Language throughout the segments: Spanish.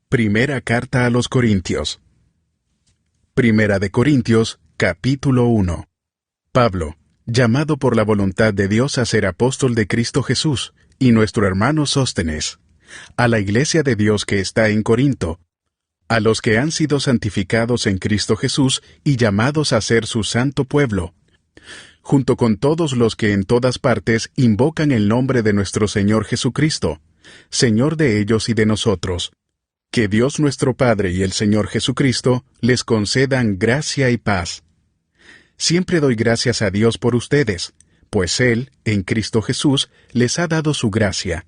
Primera carta a los Corintios. Primera de Corintios, capítulo 1. Pablo, llamado por la voluntad de Dios a ser apóstol de Cristo Jesús, y nuestro hermano Sóstenes, a la iglesia de Dios que está en Corinto, a los que han sido santificados en Cristo Jesús y llamados a ser su santo pueblo, junto con todos los que en todas partes invocan el nombre de nuestro Señor Jesucristo, Señor de ellos y de nosotros. Que Dios nuestro Padre y el Señor Jesucristo les concedan gracia y paz. Siempre doy gracias a Dios por ustedes, pues Él, en Cristo Jesús, les ha dado su gracia.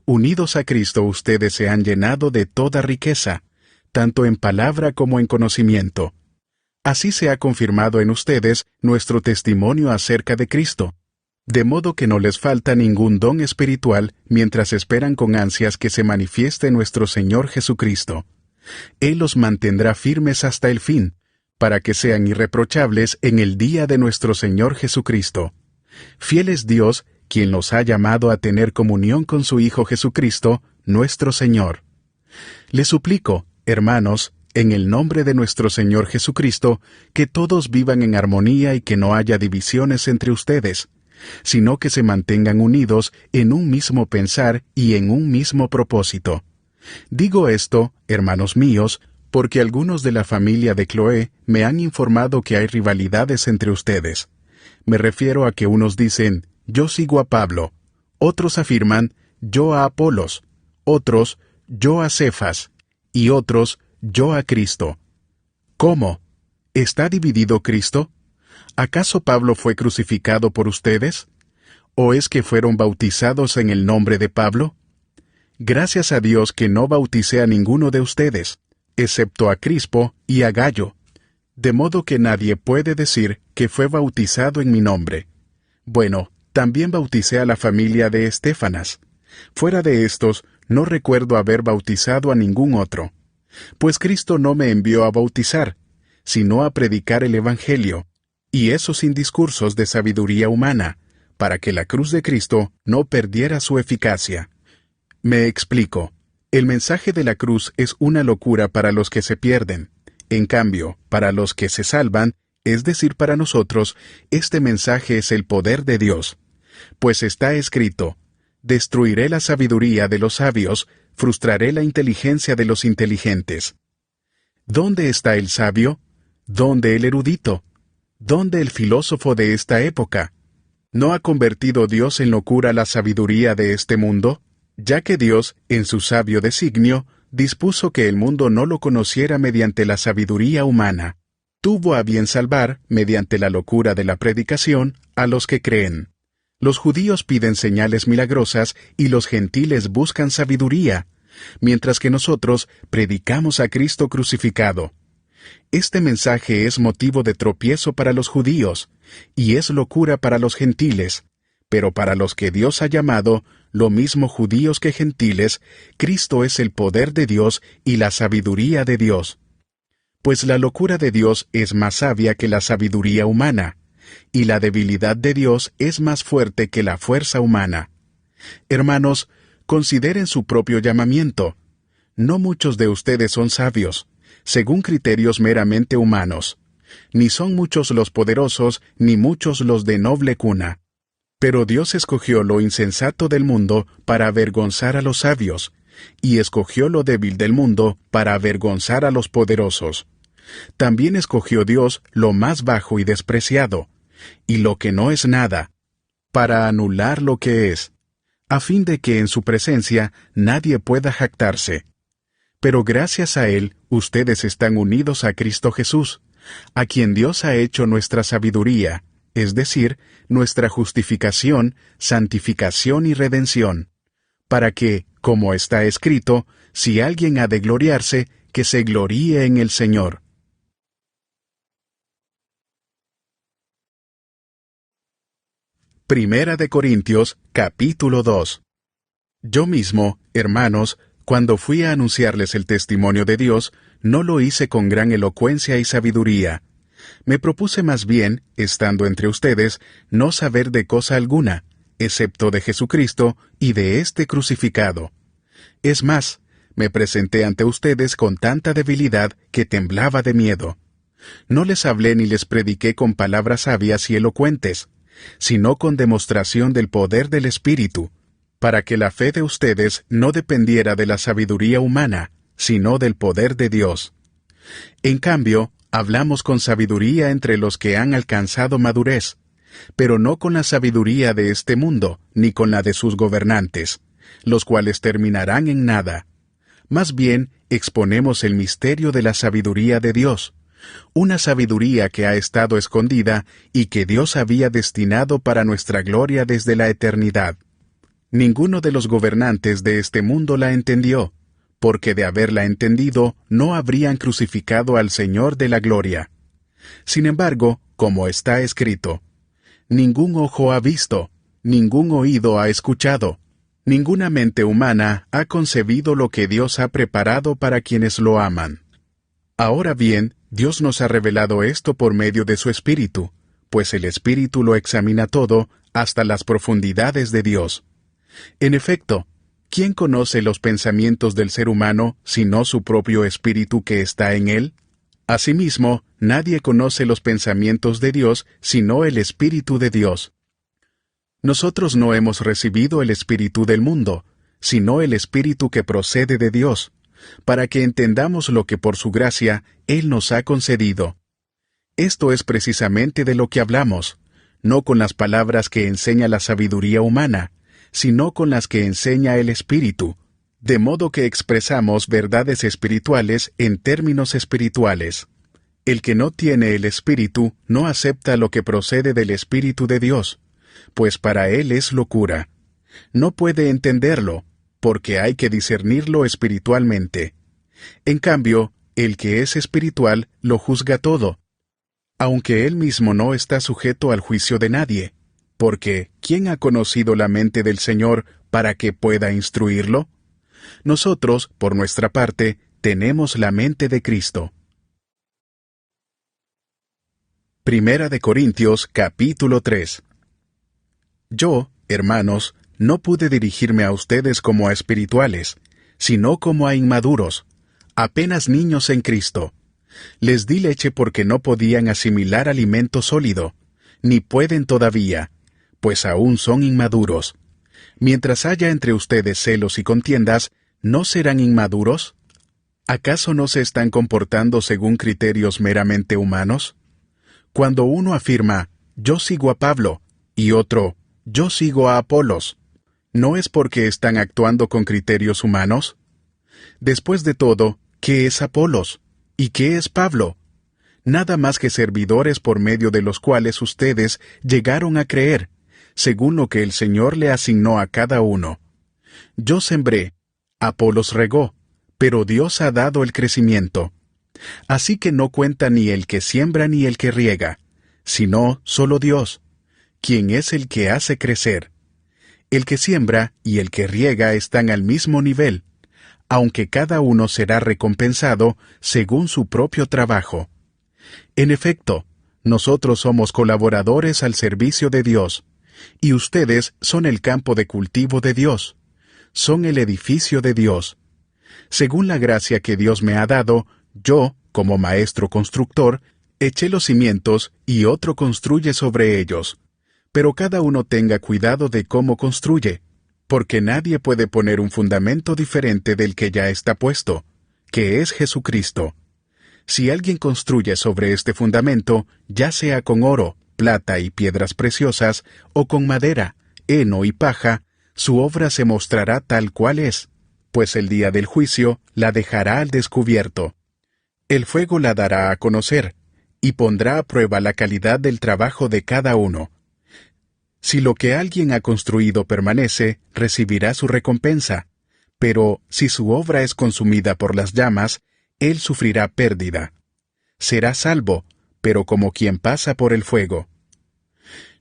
Unidos a Cristo ustedes se han llenado de toda riqueza, tanto en palabra como en conocimiento. Así se ha confirmado en ustedes nuestro testimonio acerca de Cristo, de modo que no les falta ningún don espiritual mientras esperan con ansias que se manifieste nuestro Señor Jesucristo. Él los mantendrá firmes hasta el fin, para que sean irreprochables en el día de nuestro Señor Jesucristo. Fiel es Dios, quien los ha llamado a tener comunión con su Hijo Jesucristo, nuestro Señor. Les suplico, hermanos, en el nombre de nuestro Señor Jesucristo, que todos vivan en armonía y que no haya divisiones entre ustedes, sino que se mantengan unidos en un mismo pensar y en un mismo propósito. Digo esto, hermanos míos, porque algunos de la familia de Cloé me han informado que hay rivalidades entre ustedes. Me refiero a que unos dicen, yo sigo a Pablo, otros afirman, yo a Apolos, otros, yo a Cefas, y otros, yo a Cristo. ¿Cómo? ¿Está dividido Cristo? ¿Acaso Pablo fue crucificado por ustedes? ¿O es que fueron bautizados en el nombre de Pablo? Gracias a Dios que no bauticé a ninguno de ustedes, excepto a Crispo y a Gayo, de modo que nadie puede decir que fue bautizado en mi nombre. Bueno, también bauticé a la familia de Estéfanas. Fuera de estos, no recuerdo haber bautizado a ningún otro. Pues Cristo no me envió a bautizar, sino a predicar el Evangelio, y eso sin discursos de sabiduría humana, para que la cruz de Cristo no perdiera su eficacia. Me explico. El mensaje de la cruz es una locura para los que se pierden. En cambio, para los que se salvan, es decir, para nosotros, este mensaje es el poder de Dios. Pues está escrito, destruiré la sabiduría de los sabios, frustraré la inteligencia de los inteligentes. ¿Dónde está el sabio? ¿Dónde el erudito? ¿Dónde el filósofo de esta época? ¿No ha convertido Dios en locura la sabiduría de este mundo? Ya que Dios, en su sabio designio, dispuso que el mundo no lo conociera mediante la sabiduría humana. Tuvo a bien salvar, mediante la locura de la predicación, a los que creen. Los judíos piden señales milagrosas y los gentiles buscan sabiduría, mientras que nosotros predicamos a Cristo crucificado. Este mensaje es motivo de tropiezo para los judíos, y es locura para los gentiles, pero para los que Dios ha llamado, lo mismo judíos que gentiles, Cristo es el poder de Dios y la sabiduría de Dios. Pues la locura de Dios es más sabia que la sabiduría humana, y la debilidad de Dios es más fuerte que la fuerza humana. Hermanos, consideren su propio llamamiento. No muchos de ustedes son sabios, según criterios meramente humanos. Ni son muchos los poderosos, ni muchos los de noble cuna. Pero Dios escogió lo insensato del mundo para avergonzar a los sabios, y escogió lo débil del mundo para avergonzar a los poderosos. También escogió Dios lo más bajo y despreciado, y lo que no es nada, para anular lo que es, a fin de que en su presencia nadie pueda jactarse. Pero gracias a Él, ustedes están unidos a Cristo Jesús, a quien Dios ha hecho nuestra sabiduría, es decir, nuestra justificación, santificación y redención, para que, como está escrito, si alguien ha de gloriarse, que se gloríe en el Señor. Primera de Corintios, capítulo 2. Yo mismo, hermanos, cuando fui a anunciarles el testimonio de Dios, no lo hice con gran elocuencia y sabiduría. Me propuse más bien, estando entre ustedes, no saber de cosa alguna, excepto de Jesucristo y de este crucificado. Es más, me presenté ante ustedes con tanta debilidad que temblaba de miedo. No les hablé ni les prediqué con palabras sabias y elocuentes, sino con demostración del poder del Espíritu, para que la fe de ustedes no dependiera de la sabiduría humana, sino del poder de Dios. En cambio, hablamos con sabiduría entre los que han alcanzado madurez, pero no con la sabiduría de este mundo, ni con la de sus gobernantes, los cuales terminarán en nada. Más bien, exponemos el misterio de la sabiduría de Dios, una sabiduría que ha estado escondida y que Dios había destinado para nuestra gloria desde la eternidad. Ninguno de los gobernantes de este mundo la entendió, porque de haberla entendido no habrían crucificado al Señor de la gloria. Sin embargo, como está escrito, ningún ojo ha visto, ningún oído ha escuchado, ninguna mente humana ha concebido lo que Dios ha preparado para quienes lo aman. Ahora bien, Dios nos ha revelado esto por medio de su Espíritu, pues el Espíritu lo examina todo, hasta las profundidades de Dios. En efecto, ¿quién conoce los pensamientos del ser humano, sino su propio Espíritu que está en él? Asimismo, nadie conoce los pensamientos de Dios, sino el Espíritu de Dios. Nosotros no hemos recibido el Espíritu del mundo, sino el Espíritu que procede de Dios, para que entendamos lo que por su gracia Él nos ha concedido. Esto es precisamente de lo que hablamos, no con las palabras que enseña la sabiduría humana, sino con las que enseña el Espíritu, de modo que expresamos verdades espirituales en términos espirituales. El que no tiene el Espíritu no acepta lo que procede del Espíritu de Dios, pues para él es locura. No puede entenderlo, porque hay que discernirlo espiritualmente. En cambio, el que es espiritual lo juzga todo, aunque él mismo no está sujeto al juicio de nadie, porque ¿quién ha conocido la mente del Señor para que pueda instruirlo? Nosotros, por nuestra parte, tenemos la mente de Cristo. Primera de Corintios, capítulo 3. Yo, hermanos, no pude dirigirme a ustedes como a espirituales, sino como a inmaduros, apenas niños en Cristo. Les di leche porque no podían asimilar alimento sólido, ni pueden todavía, pues aún son inmaduros. Mientras haya entre ustedes celos y contiendas, ¿no serán inmaduros? ¿Acaso no se están comportando según criterios meramente humanos? Cuando uno afirma, yo sigo a Pablo, y otro, yo sigo a Apolos, ¿no es porque están actuando con criterios humanos? Después de todo, ¿qué es Apolos? ¿Y qué es Pablo? Nada más que servidores por medio de los cuales ustedes llegaron a creer, según lo que el Señor le asignó a cada uno. Yo sembré, Apolos regó, pero Dios ha dado el crecimiento. Así que no cuenta ni el que siembra ni el que riega, sino solo Dios, quien es el que hace crecer. El que siembra y el que riega están al mismo nivel, aunque cada uno será recompensado según su propio trabajo. En efecto, nosotros somos colaboradores al servicio de Dios, y ustedes son el campo de cultivo de Dios, son el edificio de Dios. Según la gracia que Dios me ha dado, yo, como maestro constructor, eché los cimientos y otro construye sobre ellos. Pero cada uno tenga cuidado de cómo construye, porque nadie puede poner un fundamento diferente del que ya está puesto, que es Jesucristo. Si alguien construye sobre este fundamento, ya sea con oro, plata y piedras preciosas, o con madera, heno y paja, su obra se mostrará tal cual es, pues el día del juicio la dejará al descubierto. El fuego la dará a conocer, y pondrá a prueba la calidad del trabajo de cada uno. Si lo que alguien ha construido permanece, recibirá su recompensa, pero si su obra es consumida por las llamas, él sufrirá pérdida. Será salvo, pero como quien pasa por el fuego.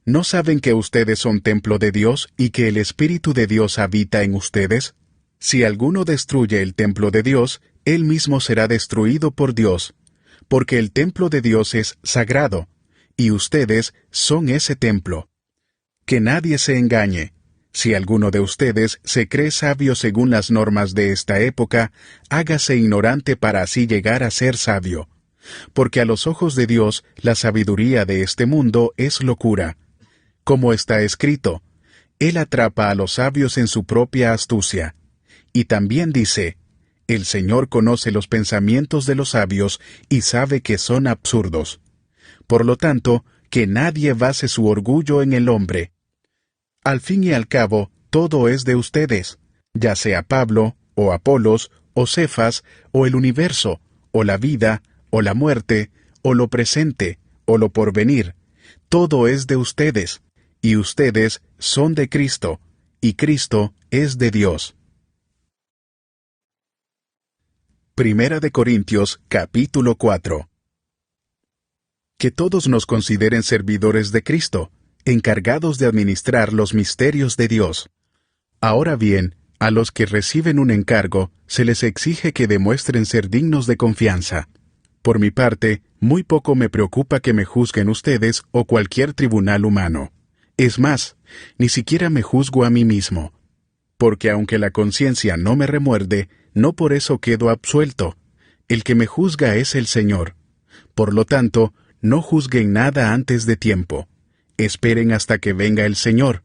¿No saben que ustedes son templo de Dios y que el Espíritu de Dios habita en ustedes? Si alguno destruye el templo de Dios, él mismo será destruido por Dios, porque el templo de Dios es sagrado, y ustedes son ese templo. Que nadie se engañe. Si alguno de ustedes se cree sabio según las normas de esta época, hágase ignorante para así llegar a ser sabio. Porque a los ojos de Dios la sabiduría de este mundo es locura. Como está escrito, Él atrapa a los sabios en su propia astucia. Y también dice, el Señor conoce los pensamientos de los sabios y sabe que son absurdos. Por lo tanto, que nadie base su orgullo en el hombre. Al fin y al cabo, todo es de ustedes, ya sea Pablo, o Apolos, o Cefas, o el universo, o la vida, o la muerte, o lo presente, o lo porvenir. Todo es de ustedes, y ustedes son de Cristo, y Cristo es de Dios. Primera de Corintios, capítulo 4. Que todos nos consideren servidores de Cristo, encargados de administrar los misterios de Dios. Ahora bien, a los que reciben un encargo, se les exige que demuestren ser dignos de confianza. Por mi parte, muy poco me preocupa que me juzguen ustedes o cualquier tribunal humano. Es más, ni siquiera me juzgo a mí mismo. Porque aunque la conciencia no me remuerde, no por eso quedo absuelto. El que me juzga es el Señor. Por lo tanto, no juzguen nada antes de tiempo. Esperen hasta que venga el Señor.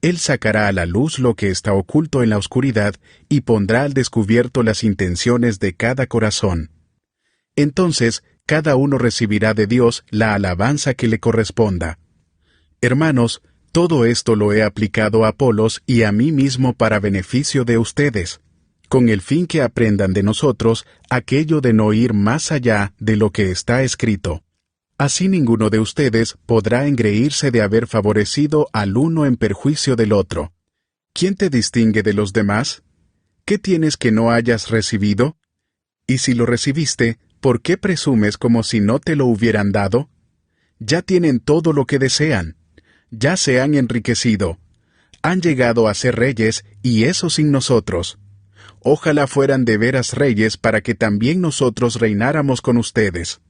Él sacará a la luz lo que está oculto en la oscuridad y pondrá al descubierto las intenciones de cada corazón. Entonces, cada uno recibirá de Dios la alabanza que le corresponda. Hermanos, todo esto lo he aplicado a Apolos y a mí mismo para beneficio de ustedes, con el fin que aprendan de nosotros aquello de no ir más allá de lo que está escrito. Así ninguno de ustedes podrá engreírse de haber favorecido al uno en perjuicio del otro. ¿Quién te distingue de los demás? ¿Qué tienes que no hayas recibido? Y si lo recibiste, ¿por qué presumes como si no te lo hubieran dado? Ya tienen todo lo que desean. Ya se han enriquecido. Han llegado a ser reyes, y eso sin nosotros. Ojalá fueran de veras reyes para que también nosotros reináramos con ustedes.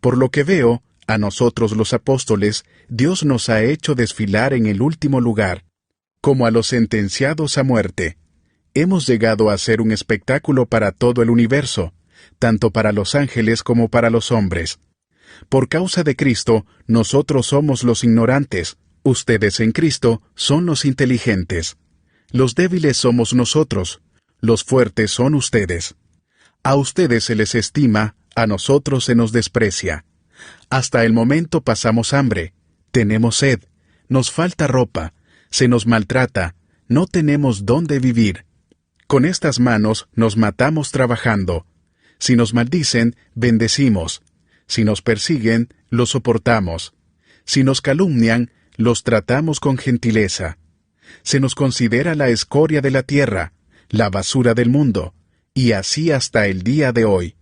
Por lo que veo, a nosotros los apóstoles, Dios nos ha hecho desfilar en el último lugar, como a los sentenciados a muerte. Hemos llegado a ser un espectáculo para todo el universo, tanto para los ángeles como para los hombres. Por causa de Cristo, nosotros somos los ignorantes, ustedes en Cristo son los inteligentes. Los débiles somos nosotros, los fuertes son ustedes. A ustedes se les estima, a nosotros se nos desprecia. Hasta el momento pasamos hambre, tenemos sed, nos falta ropa, se nos maltrata, no tenemos dónde vivir. Con estas manos nos matamos trabajando. Si nos maldicen, bendecimos. Si nos persiguen, los soportamos. Si nos calumnian, los tratamos con gentileza. Se nos considera la escoria de la tierra, la basura del mundo, y así hasta el día de hoy.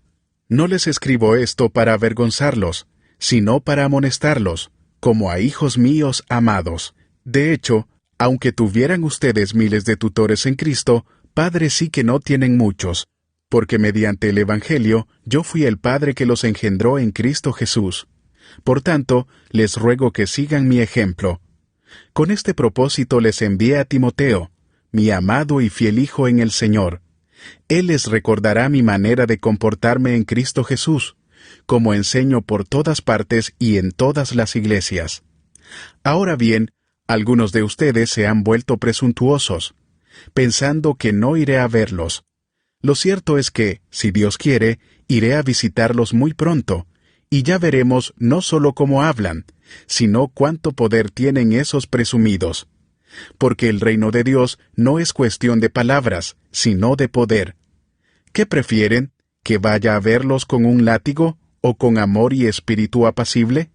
No les escribo esto para avergonzarlos, sino para amonestarlos, como a hijos míos amados. De hecho, aunque tuvieran ustedes miles de tutores en Cristo, padres sí que no tienen muchos, porque mediante el Evangelio yo fui el Padre que los engendró en Cristo Jesús. Por tanto, les ruego que sigan mi ejemplo. Con este propósito les envié a Timoteo, mi amado y fiel hijo en el Señor. Él les recordará mi manera de comportarme en Cristo Jesús, como enseño por todas partes y en todas las iglesias. Ahora bien, algunos de ustedes se han vuelto presuntuosos, pensando que no iré a verlos. Lo cierto es que, si Dios quiere, iré a visitarlos muy pronto, y ya veremos no solo cómo hablan, sino cuánto poder tienen esos presumidos. Porque el reino de Dios no es cuestión de palabras, sino de poder. ¿Qué prefieren? ¿Que vaya a verlos con un látigo o con amor y espíritu apacible?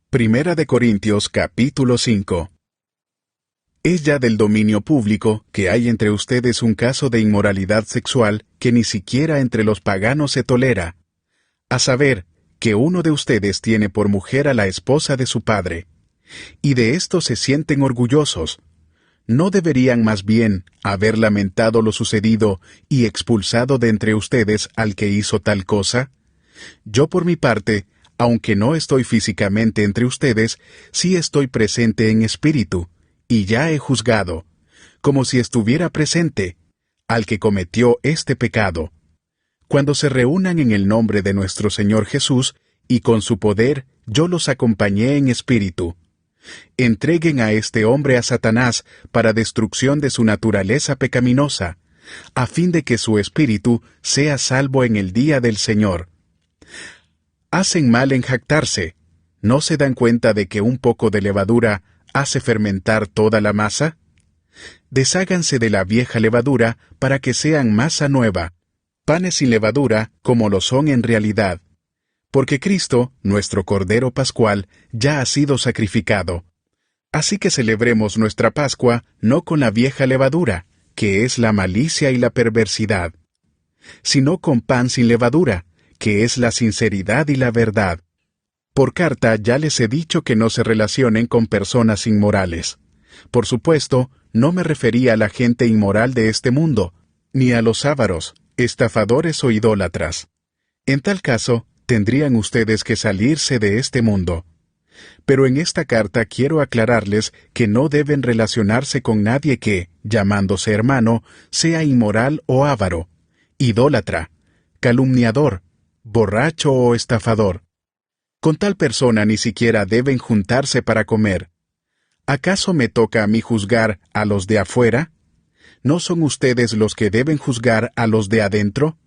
Primera de Corintios capítulo 5. Es ya del dominio público que hay entre ustedes un caso de inmoralidad sexual que ni siquiera entre los paganos se tolera, a saber, que uno de ustedes tiene por mujer a la esposa de su padre. Y de esto se sienten orgullosos. ¿No deberían más bien haber lamentado lo sucedido y expulsado de entre ustedes al que hizo tal cosa? Yo por mi parte, aunque no estoy físicamente entre ustedes, sí estoy presente en espíritu, y ya he juzgado, como si estuviera presente, al que cometió este pecado. Cuando se reúnan en el nombre de nuestro Señor Jesús, y con su poder, yo los acompañé en espíritu. Entreguen a este hombre a Satanás para destrucción de su naturaleza pecaminosa, a fin de que su espíritu sea salvo en el día del Señor. Hacen mal en jactarse. ¿No se dan cuenta de que un poco de levadura hace fermentar toda la masa? Desháganse de la vieja levadura para que sean masa nueva, panes sin levadura como lo son en realidad. Porque Cristo, nuestro Cordero Pascual, ya ha sido sacrificado. Así que celebremos nuestra Pascua no con la vieja levadura, que es la malicia y la perversidad, sino con pan sin levadura, que es la sinceridad y la verdad. Por carta ya les he dicho que no se relacionen con personas inmorales. Por supuesto, no me refería a la gente inmoral de este mundo, ni a los ávaros, estafadores o idólatras. En tal caso, tendrían ustedes que salirse de este mundo. Pero en esta carta quiero aclararles que no deben relacionarse con nadie que, llamándose hermano, sea inmoral o avaro, idólatra, calumniador, borracho o estafador. Con tal persona ni siquiera deben juntarse para comer. ¿Acaso me toca a mí juzgar a los de afuera? ¿No son ustedes los que deben juzgar a los de adentro?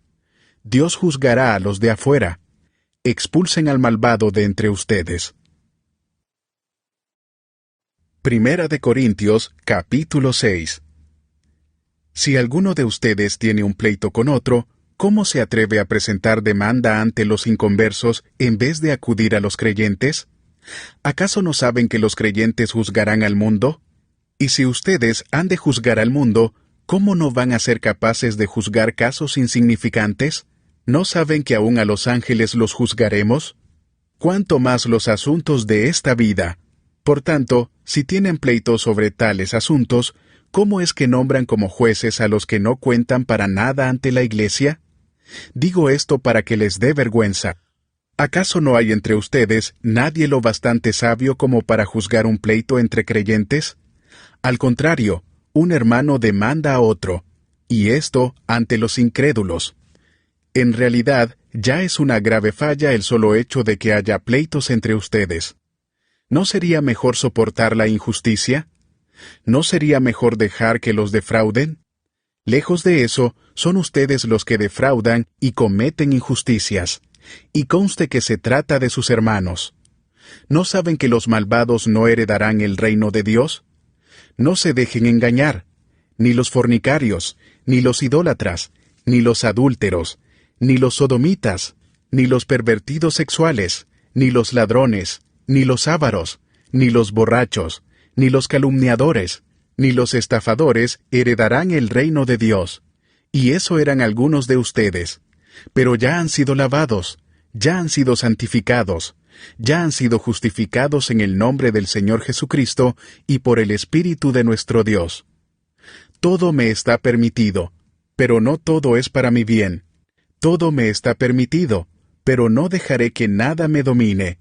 Dios juzgará a los de afuera. Expulsen al malvado de entre ustedes. Primera de Corintios, capítulo 6. Si alguno de ustedes tiene un pleito con otro, ¿cómo se atreve a presentar demanda ante los inconversos en vez de acudir a los creyentes? ¿Acaso no saben que los creyentes juzgarán al mundo? Y si ustedes han de juzgar al mundo, ¿cómo no van a ser capaces de juzgar casos insignificantes? ¿No saben que aún a los ángeles los juzgaremos? ¿Cuánto más los asuntos de esta vida? Por tanto, si tienen pleitos sobre tales asuntos, ¿cómo es que nombran como jueces a los que no cuentan para nada ante la Iglesia? Digo esto para que les dé vergüenza. ¿Acaso no hay entre ustedes nadie lo bastante sabio como para juzgar un pleito entre creyentes? Al contrario, un hermano demanda a otro, y esto ante los incrédulos. En realidad, ya es una grave falla el solo hecho de que haya pleitos entre ustedes. ¿No sería mejor soportar la injusticia? ¿No sería mejor dejar que los defrauden? Lejos de eso, son ustedes los que defraudan y cometen injusticias, y conste que se trata de sus hermanos. ¿No saben que los malvados no heredarán el reino de Dios? No se dejen engañar, ni los fornicarios, ni los idólatras, ni los adúlteros, ni los sodomitas, ni los pervertidos sexuales, ni los ladrones, ni los ávaros, ni los borrachos, ni los calumniadores, ni los estafadores heredarán el reino de Dios. Y eso eran algunos de ustedes. Pero ya han sido lavados, ya han sido santificados, ya han sido justificados en el nombre del Señor Jesucristo y por el Espíritu de nuestro Dios. Todo me está permitido, pero no todo es para mi bien. Todo me está permitido, pero no dejaré que nada me domine.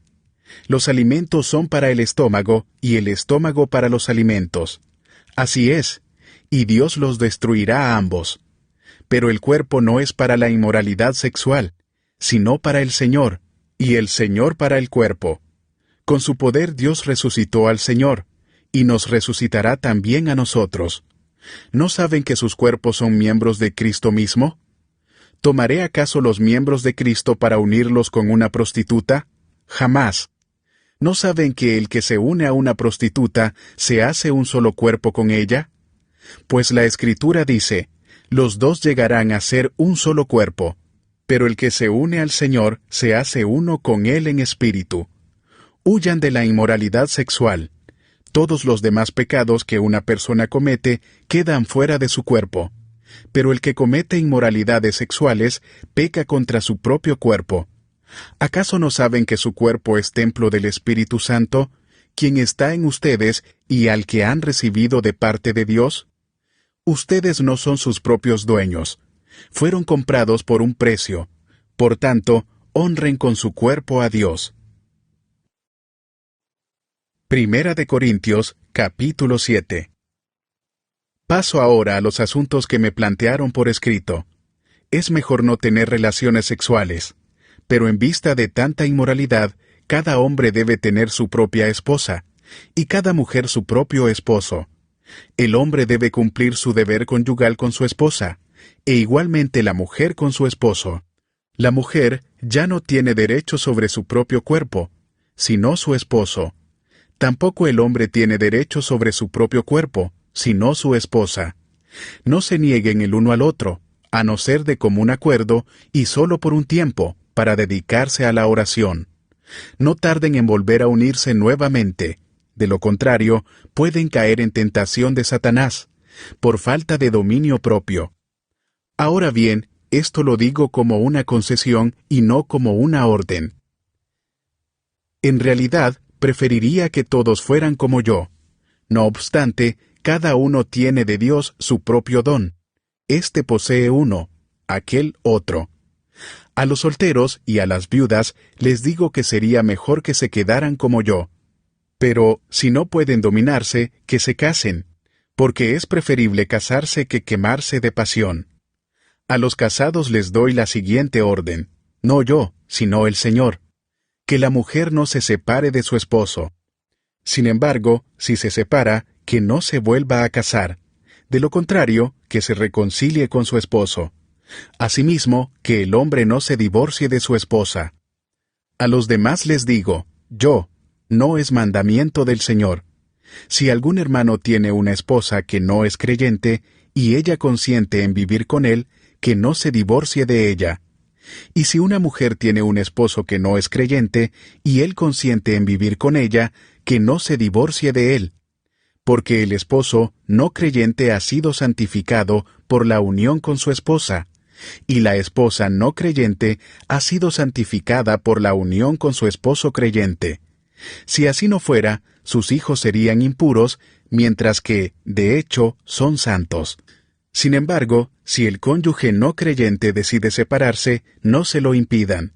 Los alimentos son para el estómago, y el estómago para los alimentos. Así es, y Dios los destruirá a ambos. Pero el cuerpo no es para la inmoralidad sexual, sino para el Señor, y el Señor para el cuerpo. Con su poder Dios resucitó al Señor, y nos resucitará también a nosotros. ¿No saben que sus cuerpos son miembros de Cristo mismo? ¿Tomaré acaso los miembros de Cristo para unirlos con una prostituta? Jamás. ¿No saben que el que se une a una prostituta se hace un solo cuerpo con ella? Pues la Escritura dice, los dos llegarán a ser un solo cuerpo, pero el que se une al Señor se hace uno con Él en espíritu. Huyan de la inmoralidad sexual. Todos los demás pecados que una persona comete quedan fuera de su cuerpo, pero el que comete inmoralidades sexuales peca contra su propio cuerpo. ¿Acaso no saben que su cuerpo es templo del Espíritu Santo, quien está en ustedes y al que han recibido de parte de Dios? Ustedes no son sus propios dueños. Fueron comprados por un precio. Por tanto, honren con su cuerpo a Dios. Primera de Corintios, capítulo 7. Paso ahora a los asuntos que me plantearon por escrito. Es mejor no tener relaciones sexuales, pero en vista de tanta inmoralidad, cada hombre debe tener su propia esposa, y cada mujer su propio esposo. El hombre debe cumplir su deber conyugal con su esposa, e igualmente la mujer con su esposo. La mujer ya no tiene derecho sobre su propio cuerpo, sino su esposo. Tampoco el hombre tiene derecho sobre su propio cuerpo, sino su esposa. No se nieguen el uno al otro, a no ser de común acuerdo y solo por un tiempo, para dedicarse a la oración. No tarden en volver a unirse nuevamente. De lo contrario, pueden caer en tentación de Satanás, por falta de dominio propio. Ahora bien, esto lo digo como una concesión y no como una orden. En realidad, preferiría que todos fueran como yo. No obstante, cada uno tiene de Dios su propio don. Este posee uno, aquel otro. A los solteros y a las viudas les digo que sería mejor que se quedaran como yo. Pero, si no pueden dominarse, que se casen, porque es preferible casarse que quemarse de pasión. A los casados les doy la siguiente orden, no yo, sino el Señor: que la mujer no se separe de su esposo. Sin embargo, si se separa, que no se vuelva a casar. De lo contrario, que se reconcilie con su esposo. Asimismo, que el hombre no se divorcie de su esposa. A los demás les digo, yo, no es mandamiento del Señor. Si algún hermano tiene una esposa que no es creyente, y ella consiente en vivir con él, que no se divorcie de ella. Y si una mujer tiene un esposo que no es creyente, y él consiente en vivir con ella, que no se divorcie de él. Porque el esposo no creyente ha sido santificado por la unión con su esposa, y la esposa no creyente ha sido santificada por la unión con su esposo creyente. Si así no fuera, sus hijos serían impuros, mientras que, de hecho, son santos. Sin embargo, si el cónyuge no creyente decide separarse, no se lo impidan.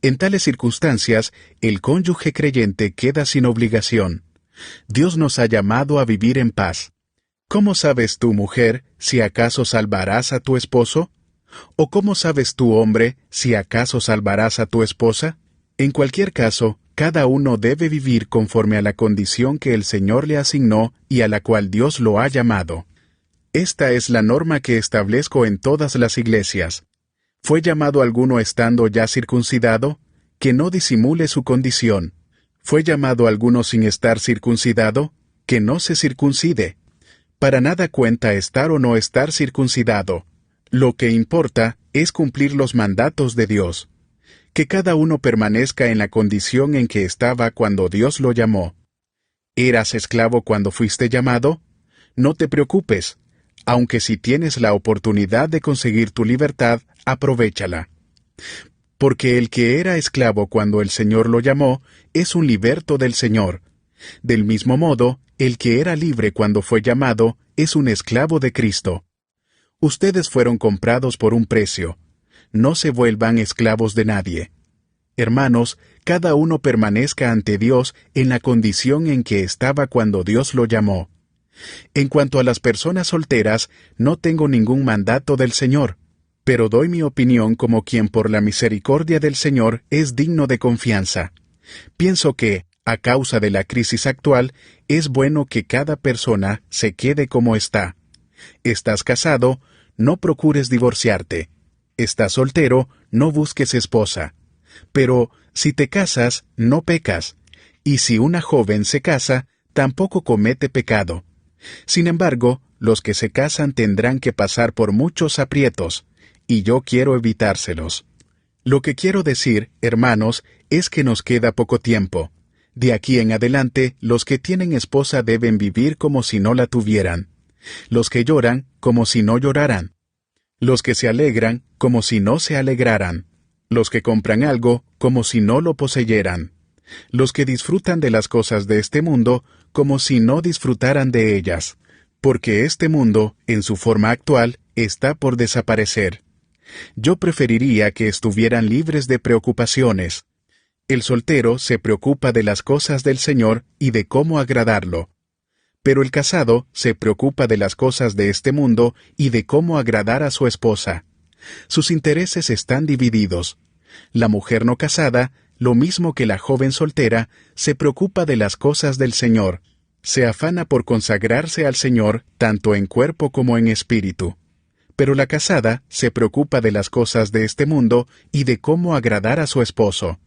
En tales circunstancias, el cónyuge creyente queda sin obligación. Dios nos ha llamado a vivir en paz. ¿Cómo sabes tú, mujer, si acaso salvarás a tu esposo? ¿O cómo sabes tú, hombre, si acaso salvarás a tu esposa? En cualquier caso, cada uno debe vivir conforme a la condición que el Señor le asignó y a la cual Dios lo ha llamado. Esta es la norma que establezco en todas las iglesias. ¿Fue llamado alguno estando ya circuncidado? Que no disimule su condición. ¿Fue llamado alguno sin estar circuncidado? Que no se circuncide. Para nada cuenta estar o no estar circuncidado. Lo que importa es cumplir los mandatos de Dios. Que cada uno permanezca en la condición en que estaba cuando Dios lo llamó. ¿Eras esclavo cuando fuiste llamado? No te preocupes, aunque si tienes la oportunidad de conseguir tu libertad, aprovéchala. Porque el que era esclavo cuando el Señor lo llamó, es un liberto del Señor. Del mismo modo, el que era libre cuando fue llamado, es un esclavo de Cristo. Ustedes fueron comprados por un precio. No se vuelvan esclavos de nadie. Hermanos, cada uno permanezca ante Dios en la condición en que estaba cuando Dios lo llamó. En cuanto a las personas solteras, no tengo ningún mandato del Señor, pero doy mi opinión como quien por la misericordia del Señor es digno de confianza. Pienso que, a causa de la crisis actual, es bueno que cada persona se quede como está. ¿Estás casado? No procures divorciarte. ¿Estás soltero? No busques esposa. Pero, si te casas, no pecas. Y si una joven se casa, tampoco comete pecado. Sin embargo, los que se casan tendrán que pasar por muchos aprietos, y yo quiero evitárselos. Lo que quiero decir, hermanos, es que nos queda poco tiempo. De aquí en adelante, los que tienen esposa deben vivir como si no la tuvieran. Los que lloran, como si no lloraran. Los que se alegran, como si no se alegraran. Los que compran algo, como si no lo poseyeran. Los que disfrutan de las cosas de este mundo, como si no disfrutaran de ellas. Porque este mundo, en su forma actual, está por desaparecer. Yo preferiría que estuvieran libres de preocupaciones. El soltero se preocupa de las cosas del Señor y de cómo agradarlo. Pero el casado se preocupa de las cosas de este mundo y de cómo agradar a su esposa. Sus intereses están divididos. La mujer no casada, lo mismo que la joven soltera, se preocupa de las cosas del Señor. Se afana por consagrarse al Señor tanto en cuerpo como en espíritu. Pero la casada se preocupa de las cosas de este mundo y de cómo agradar a su esposo.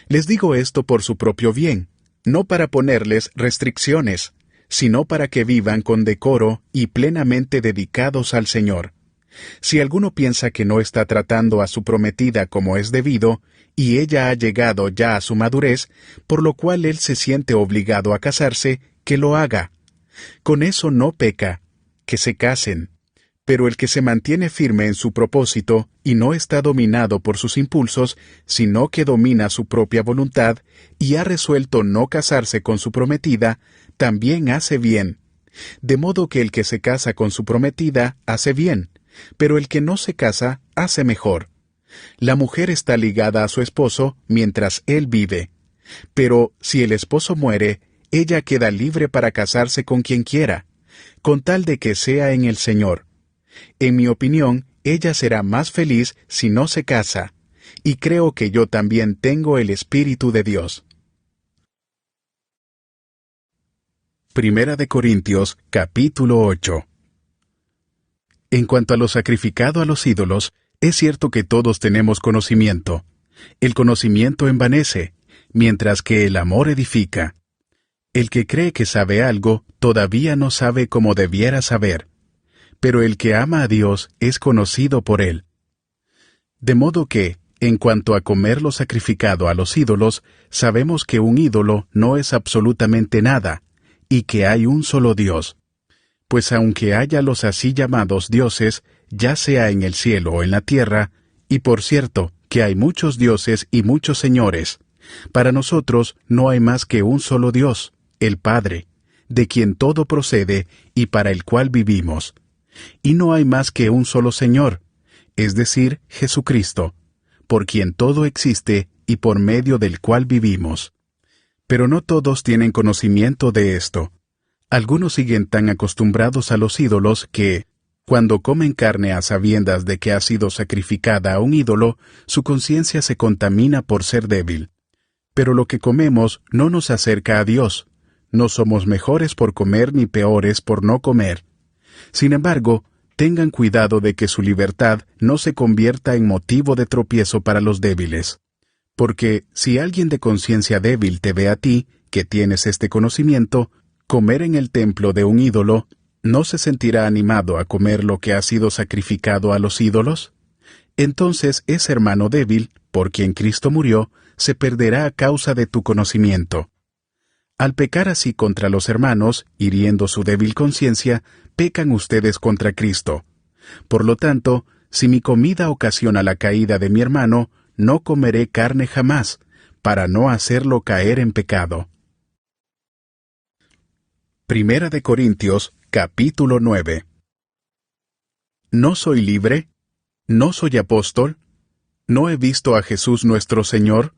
Les digo esto por su propio bien, no para ponerles restricciones, sino para que vivan con decoro y plenamente dedicados al Señor. Si alguno piensa que no está tratando a su prometida como es debido, y ella ha llegado ya a su madurez, por lo cual él se siente obligado a casarse, que lo haga. Con eso no peca, que se casen. Pero el que se mantiene firme en su propósito y no está dominado por sus impulsos, sino que domina su propia voluntad y ha resuelto no casarse con su prometida, también hace bien. De modo que el que se casa con su prometida hace bien, pero el que no se casa hace mejor. La mujer está ligada a su esposo mientras él vive. Pero si el esposo muere, ella queda libre para casarse con quien quiera, con tal de que sea en el Señor. En mi opinión, ella será más feliz si no se casa, y creo que yo también tengo el Espíritu de Dios. Primera de Corintios, capítulo 8. En cuanto a lo sacrificado a los ídolos, es cierto que todos tenemos conocimiento. El conocimiento envanece, mientras que el amor edifica. El que cree que sabe algo, todavía no sabe como debiera saber. Pero el que ama a Dios es conocido por Él. De modo que, en cuanto a comer lo sacrificado a los ídolos, sabemos que un ídolo no es absolutamente nada, y que hay un solo Dios. Pues aunque haya los así llamados dioses, ya sea en el cielo o en la tierra, y por cierto, que hay muchos dioses y muchos señores, para nosotros no hay más que un solo Dios, el Padre, de quien todo procede y para el cual vivimos. Y no hay más que un solo Señor, es decir, Jesucristo, por quien todo existe y por medio del cual vivimos. Pero no todos tienen conocimiento de esto. Algunos siguen tan acostumbrados a los ídolos que, cuando comen carne a sabiendas de que ha sido sacrificada a un ídolo, su conciencia se contamina por ser débil. Pero lo que comemos no nos acerca a Dios. No somos mejores por comer ni peores por no comer. Sin embargo, tengan cuidado de que su libertad no se convierta en motivo de tropiezo para los débiles. Porque si alguien de conciencia débil te ve a ti, que tienes este conocimiento, comer en el templo de un ídolo, ¿no se sentirá animado a comer lo que ha sido sacrificado a los ídolos? Entonces ese hermano débil, por quien Cristo murió, se perderá a causa de tu conocimiento. Al pecar así contra los hermanos, hiriendo su débil conciencia, pecan ustedes contra Cristo. Por lo tanto, si mi comida ocasiona la caída de mi hermano, no comeré carne jamás, para no hacerlo caer en pecado. Primera de Corintios, capítulo 9. ¿No soy libre? ¿No soy apóstol? ¿No he visto a Jesús nuestro Señor?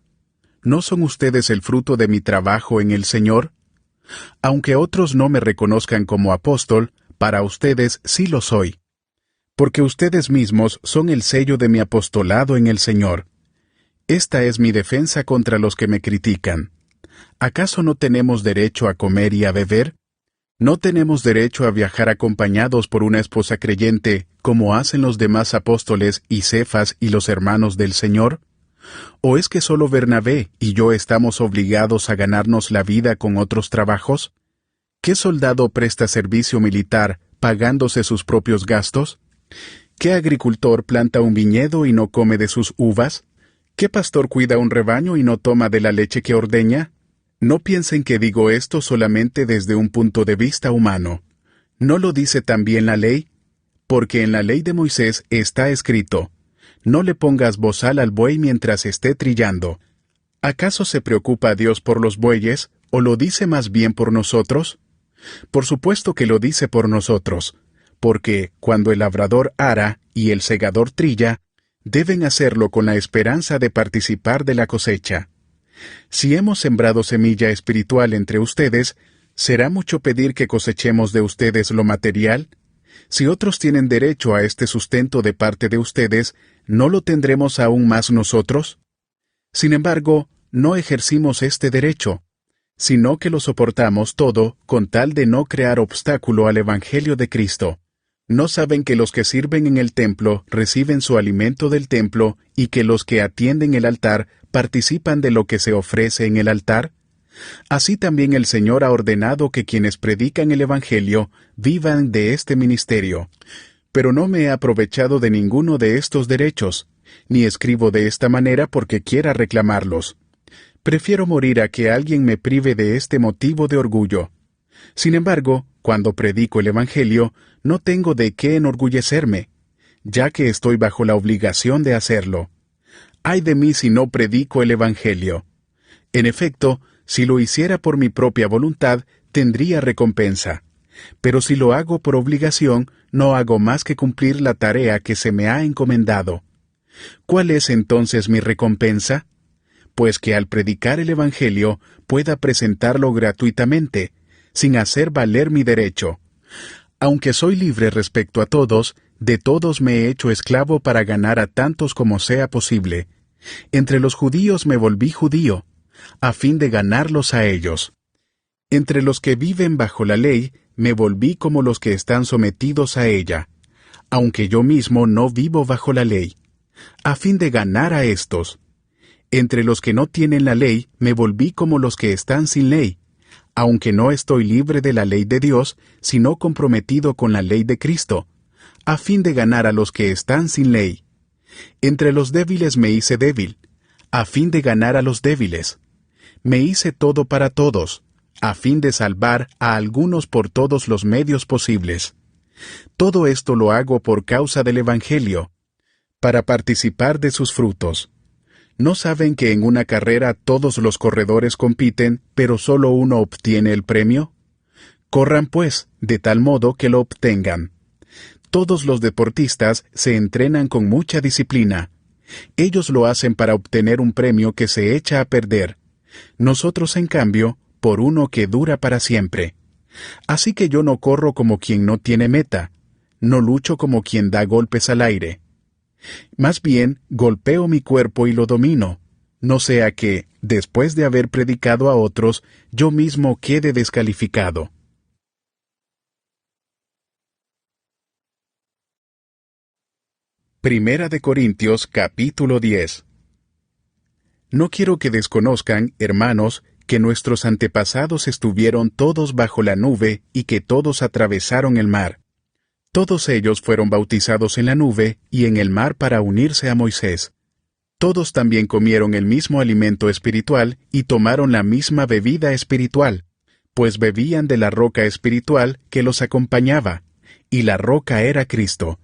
¿No son ustedes el fruto de mi trabajo en el Señor? Aunque otros no me reconozcan como apóstol, para ustedes sí lo soy. Porque ustedes mismos son el sello de mi apostolado en el Señor. Esta es mi defensa contra los que me critican. ¿Acaso no tenemos derecho a comer y a beber? ¿No tenemos derecho a viajar acompañados por una esposa creyente, como hacen los demás apóstoles y Cefas y los hermanos del Señor? ¿O es que solo Bernabé y yo estamos obligados a ganarnos la vida con otros trabajos? ¿Qué soldado presta servicio militar pagándose sus propios gastos? ¿Qué agricultor planta un viñedo y no come de sus uvas? ¿Qué pastor cuida un rebaño y no toma de la leche que ordeña? No piensen que digo esto solamente desde un punto de vista humano. ¿No lo dice también la ley? Porque en la ley de Moisés está escrito: no le pongas bozal al buey mientras esté trillando. ¿Acaso se preocupa Dios por los bueyes, o lo dice más bien por nosotros? Por supuesto que lo dice por nosotros, porque cuando el labrador ara y el segador trilla, deben hacerlo con la esperanza de participar de la cosecha. Si hemos sembrado semilla espiritual entre ustedes, ¿será mucho pedir que cosechemos de ustedes lo material? Si otros tienen derecho a este sustento de parte de ustedes, ¿no lo tendremos aún más nosotros? Sin embargo, no ejercimos este derecho, sino que lo soportamos todo con tal de no crear obstáculo al Evangelio de Cristo. ¿No saben que los que sirven en el templo reciben su alimento del templo y que los que atienden el altar participan de lo que se ofrece en el altar? Así también el Señor ha ordenado que quienes predican el Evangelio vivan de este ministerio. Pero no me he aprovechado de ninguno de estos derechos, ni escribo de esta manera porque quiera reclamarlos. Prefiero morir a que alguien me prive de este motivo de orgullo. Sin embargo, cuando predico el Evangelio, no tengo de qué enorgullecerme, ya que estoy bajo la obligación de hacerlo. ¡Ay de mí si no predico el Evangelio! En efecto, si lo hiciera por mi propia voluntad, tendría recompensa. Pero si lo hago por obligación, no hago más que cumplir la tarea que se me ha encomendado. ¿Cuál es entonces mi recompensa? Pues que al predicar el Evangelio pueda presentarlo gratuitamente, sin hacer valer mi derecho. Aunque soy libre respecto a todos, de todos me he hecho esclavo para ganar a tantos como sea posible. Entre los judíos me volví judío, a fin de ganarlos a ellos. Entre los que viven bajo la ley, me volví como los que están sometidos a ella, aunque yo mismo no vivo bajo la ley, a fin de ganar a estos. Entre los que no tienen la ley, me volví como los que están sin ley, aunque no estoy libre de la ley de Dios, sino comprometido con la ley de Cristo, a fin de ganar a los que están sin ley. Entre los débiles me hice débil, a fin de ganar a los débiles. Me hice todo para todos, a fin de salvar a algunos por todos los medios posibles. Todo esto lo hago por causa del Evangelio, para participar de sus frutos. ¿No saben que en una carrera todos los corredores compiten, pero solo uno obtiene el premio? Corran pues, de tal modo que lo obtengan. Todos los deportistas se entrenan con mucha disciplina. Ellos lo hacen para obtener un premio que se echa a perder. Nosotros, en cambio, por uno que dura para siempre. Así que yo no corro como quien no tiene meta, no lucho como quien da golpes al aire. Más bien, golpeo mi cuerpo y lo domino, no sea que, después de haber predicado a otros, yo mismo quede descalificado. Primera de Corintios, capítulo 10. No quiero que desconozcan, hermanos, que nuestros antepasados estuvieron todos bajo la nube y que todos atravesaron el mar. Todos ellos fueron bautizados en la nube y en el mar para unirse a Moisés. Todos también comieron el mismo alimento espiritual y tomaron la misma bebida espiritual, pues bebían de la roca espiritual que los acompañaba, y la roca era Cristo.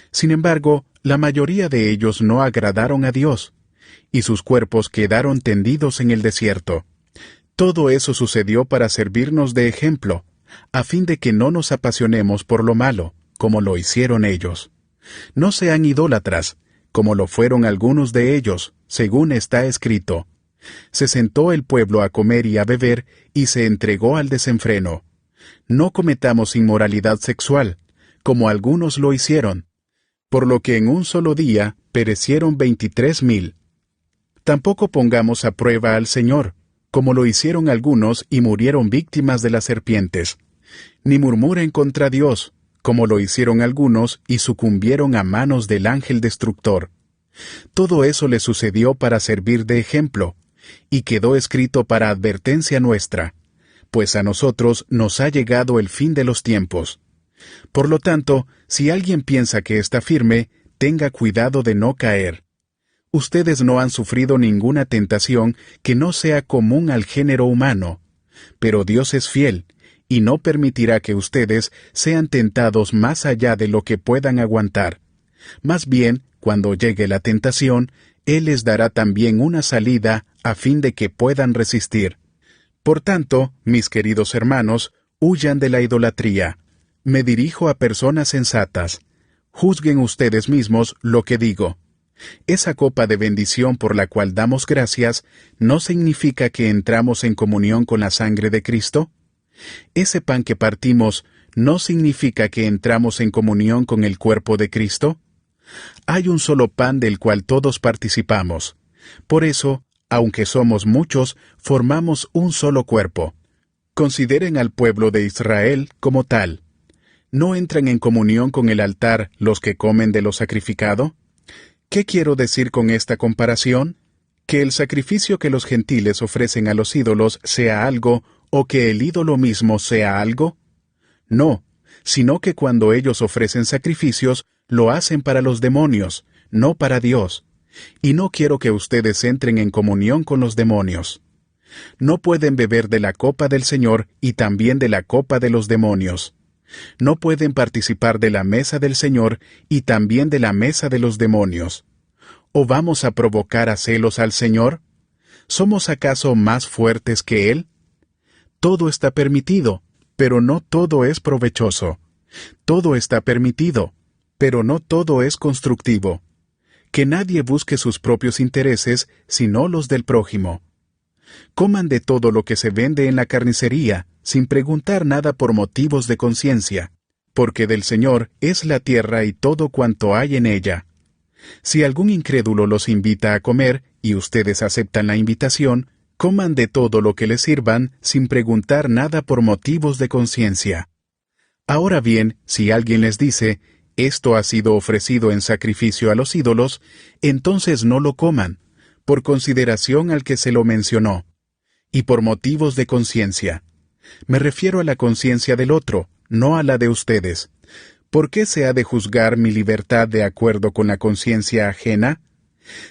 Sin embargo, la mayoría de ellos no agradaron a Dios, y sus cuerpos quedaron tendidos en el desierto. Todo eso sucedió para servirnos de ejemplo, a fin de que no nos apasionemos por lo malo, como lo hicieron ellos. No sean idólatras, como lo fueron algunos de ellos, según está escrito. Se sentó el pueblo a comer y a beber, y se entregó al desenfreno. No cometamos inmoralidad sexual, como algunos lo hicieron, por lo que en un solo día perecieron 23,000. Tampoco pongamos a prueba al Señor, como lo hicieron algunos y murieron víctimas de las serpientes. Ni murmuren contra Dios, como lo hicieron algunos y sucumbieron a manos del ángel destructor. Todo eso les sucedió para servir de ejemplo, y quedó escrito para advertencia nuestra, pues a nosotros nos ha llegado el fin de los tiempos. Por lo tanto, si alguien piensa que está firme, tenga cuidado de no caer. Ustedes no han sufrido ninguna tentación que no sea común al género humano, pero Dios es fiel, y no permitirá que ustedes sean tentados más allá de lo que puedan aguantar. Más bien, cuando llegue la tentación, Él les dará también una salida a fin de que puedan resistir. Por tanto, mis queridos hermanos, huyan de la idolatría. Me dirijo a personas sensatas. Juzguen ustedes mismos lo que digo. Esa copa de bendición por la cual damos gracias, ¿no significa que entramos en comunión con la sangre de Cristo? Ese pan que partimos, ¿no significa que entramos en comunión con el cuerpo de Cristo? Hay un solo pan del cual todos participamos. Por eso, aunque somos muchos, formamos un solo cuerpo. Consideren al pueblo de Israel como tal. ¿No entran en comunión con el altar los que comen de lo sacrificado? ¿Qué quiero decir con esta comparación? ¿Que el sacrificio que los gentiles ofrecen a los ídolos sea algo, o que el ídolo mismo sea algo? No, sino que cuando ellos ofrecen sacrificios, lo hacen para los demonios, no para Dios. Y no quiero que ustedes entren en comunión con los demonios. No pueden beber de la copa del Señor y también de la copa de los demonios. No pueden participar de la mesa del Señor y también de la mesa de los demonios. ¿O vamos a provocar a celos al Señor? ¿Somos acaso más fuertes que Él? Todo está permitido, pero no todo es provechoso. Todo está permitido, pero no todo es constructivo. Que nadie busque sus propios intereses, sino los del prójimo. Coman de todo lo que se vende en la carnicería, sin preguntar nada por motivos de conciencia, porque del Señor es la tierra y todo cuanto hay en ella. Si algún incrédulo los invita a comer, y ustedes aceptan la invitación, coman de todo lo que les sirvan, sin preguntar nada por motivos de conciencia. Ahora bien, si alguien les dice, esto ha sido ofrecido en sacrificio a los ídolos, entonces no lo coman, por consideración al que se lo mencionó, y por motivos de conciencia. Me refiero a la conciencia del otro, no a la de ustedes. ¿Por qué se ha de juzgar mi libertad de acuerdo con la conciencia ajena?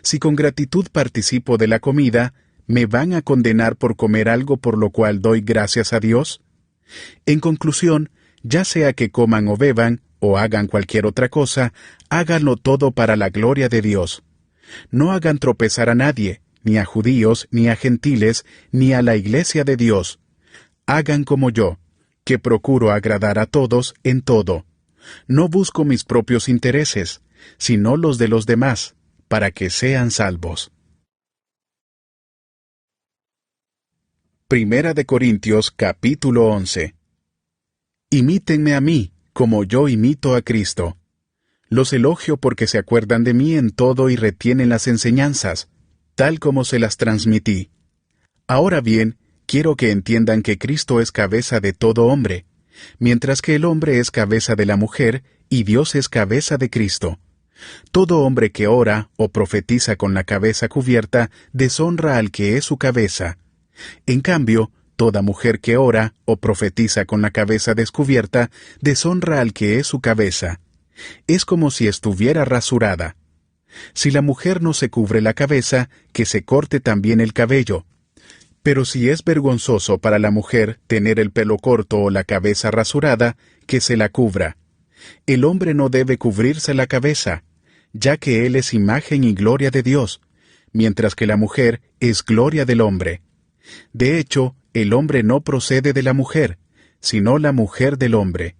Si con gratitud participo de la comida, ¿me van a condenar por comer algo por lo cual doy gracias a Dios? En conclusión, ya sea que coman o beban, o hagan cualquier otra cosa, háganlo todo para la gloria de Dios. No hagan tropezar a nadie, ni a judíos, ni a gentiles, ni a la iglesia de Dios. Hagan como yo, que procuro agradar a todos en todo. No busco mis propios intereses, sino los de los demás, para que sean salvos. Primera de Corintios, capítulo 11. Imítenme a mí, como yo imito a Cristo. Los elogio porque se acuerdan de mí en todo y retienen las enseñanzas, tal como se las transmití. Ahora bien, quiero que entiendan que Cristo es cabeza de todo hombre, mientras que el hombre es cabeza de la mujer y Dios es cabeza de Cristo. Todo hombre que ora o profetiza con la cabeza cubierta deshonra al que es su cabeza. En cambio, toda mujer que ora o profetiza con la cabeza descubierta deshonra al que es su cabeza. Es como si estuviera rasurada. Si la mujer no se cubre la cabeza, que se corte también el cabello. Pero si es vergonzoso para la mujer tener el pelo corto o la cabeza rasurada, que se la cubra. El hombre no debe cubrirse la cabeza, ya que él es imagen y gloria de Dios, mientras que la mujer es gloria del hombre. De hecho, el hombre no procede de la mujer, sino la mujer del hombre.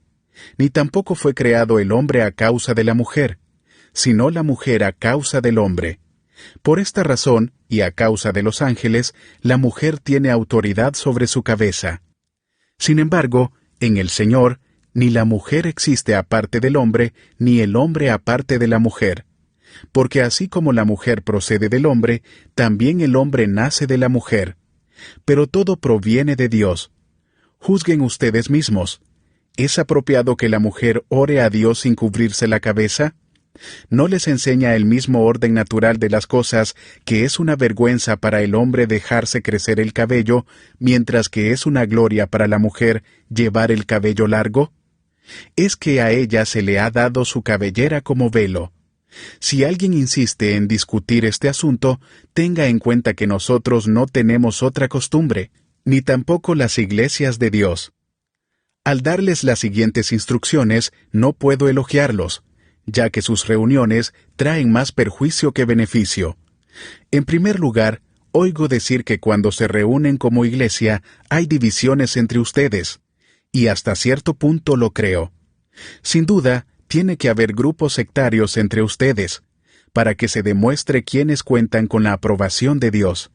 Ni tampoco fue creado el hombre a causa de la mujer, sino la mujer a causa del hombre. Por esta razón, y a causa de los ángeles, la mujer tiene autoridad sobre su cabeza. Sin embargo, en el Señor, ni la mujer existe aparte del hombre, ni el hombre aparte de la mujer. Porque así como la mujer procede del hombre, también el hombre nace de la mujer. Pero todo proviene de Dios. Juzguen ustedes mismos. ¿Es apropiado que la mujer ore a Dios sin cubrirse la cabeza? ¿No les enseña el mismo orden natural de las cosas que es una vergüenza para el hombre dejarse crecer el cabello, mientras que es una gloria para la mujer llevar el cabello largo? Es que a ella se le ha dado su cabellera como velo. Si alguien insiste en discutir este asunto, tenga en cuenta que nosotros no tenemos otra costumbre, ni tampoco las iglesias de Dios. Al darles las siguientes instrucciones, no puedo elogiarlos, ya que sus reuniones traen más perjuicio que beneficio. En primer lugar, oigo decir que cuando se reúnen como iglesia hay divisiones entre ustedes, y hasta cierto punto lo creo. Sin duda, tiene que haber grupos sectarios entre ustedes, para que se demuestre quiénes cuentan con la aprobación de Dios.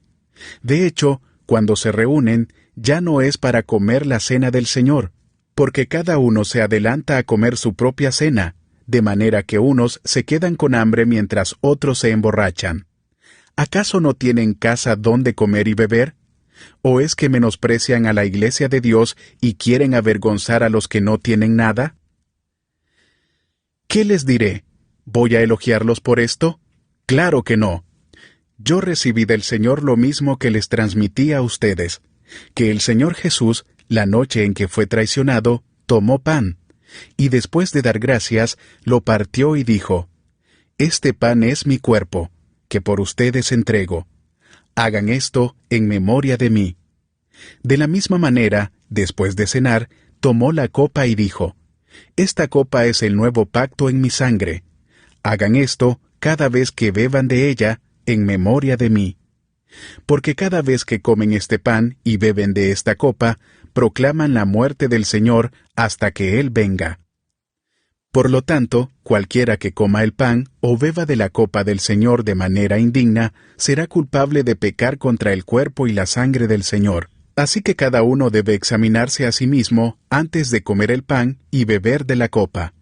De hecho, cuando se reúnen, ya no es para comer la cena del Señor, porque cada uno se adelanta a comer su propia cena, de manera que unos se quedan con hambre mientras otros se emborrachan. ¿Acaso no tienen casa donde comer y beber? ¿O es que menosprecian a la iglesia de Dios y quieren avergonzar a los que no tienen nada? ¿Qué les diré? ¿Voy a elogiarlos por esto? Claro que no. Yo recibí del Señor lo mismo que les transmití a ustedes, que el Señor Jesús, la noche en que fue traicionado, tomó pan, y después de dar gracias, lo partió y dijo: «Este pan es mi cuerpo, que por ustedes entrego. Hagan esto en memoria de mí». De la misma manera, después de cenar, tomó la copa y dijo: «Esta copa es el nuevo pacto en mi sangre. Hagan esto cada vez que beban de ella, en memoria de mí. Porque cada vez que comen este pan y beben de esta copa, proclaman la muerte del Señor hasta que Él venga. Por lo tanto, cualquiera que coma el pan o beba de la copa del Señor de manera indigna, será culpable de pecar contra el cuerpo y la sangre del Señor. Así que cada uno debe examinarse a sí mismo antes de comer el pan y beber de la copa.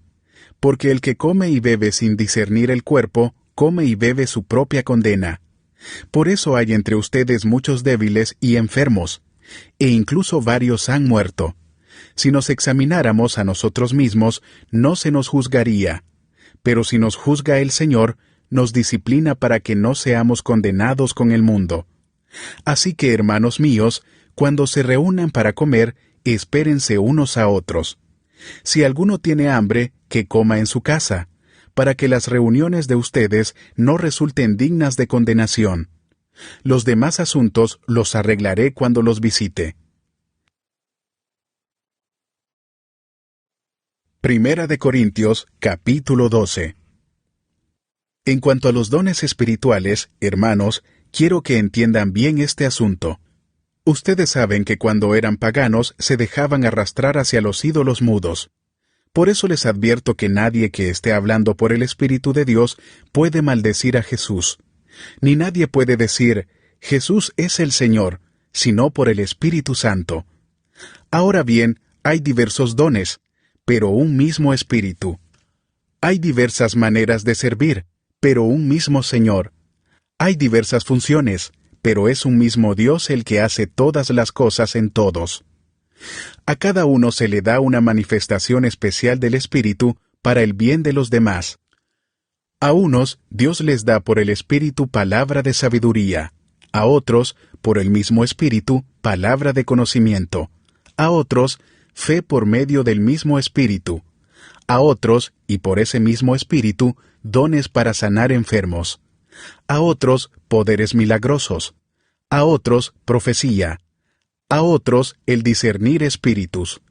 Porque el que come y bebe sin discernir el cuerpo, come y bebe su propia condena. Por eso hay entre ustedes muchos débiles y enfermos, e incluso varios han muerto. Si nos examináramos a nosotros mismos, no se nos juzgaría. Pero si nos juzga el Señor, nos disciplina para que no seamos condenados con el mundo. Así que, hermanos míos, cuando se reúnan para comer, espérense unos a otros. Si alguno tiene hambre, que coma en su casa, para que las reuniones de ustedes no resulten dignas de condenación. Los demás asuntos los arreglaré cuando los visite. Primera de Corintios, capítulo 12. En cuanto a los dones espirituales, hermanos, quiero que entiendan bien este asunto. Ustedes saben que cuando eran paganos se dejaban arrastrar hacia los ídolos mudos. Por eso les advierto que nadie que esté hablando por el Espíritu de Dios puede maldecir a Jesús. Ni nadie puede decir: Jesús es el Señor, sino por el Espíritu Santo. Ahora bien, hay diversos dones, pero un mismo Espíritu. Hay diversas maneras de servir, pero un mismo Señor. Hay diversas funciones, pero es un mismo Dios el que hace todas las cosas en todos. A cada uno se le da una manifestación especial del Espíritu para el bien de los demás. A unos, Dios les da por el Espíritu palabra de sabiduría; a otros, por el mismo Espíritu, palabra de conocimiento; a otros, fe por medio del mismo Espíritu; a otros, y por ese mismo Espíritu, dones para sanar enfermos; a otros, poderes milagrosos; a otros, profecía; a otros, el discernir espíritus;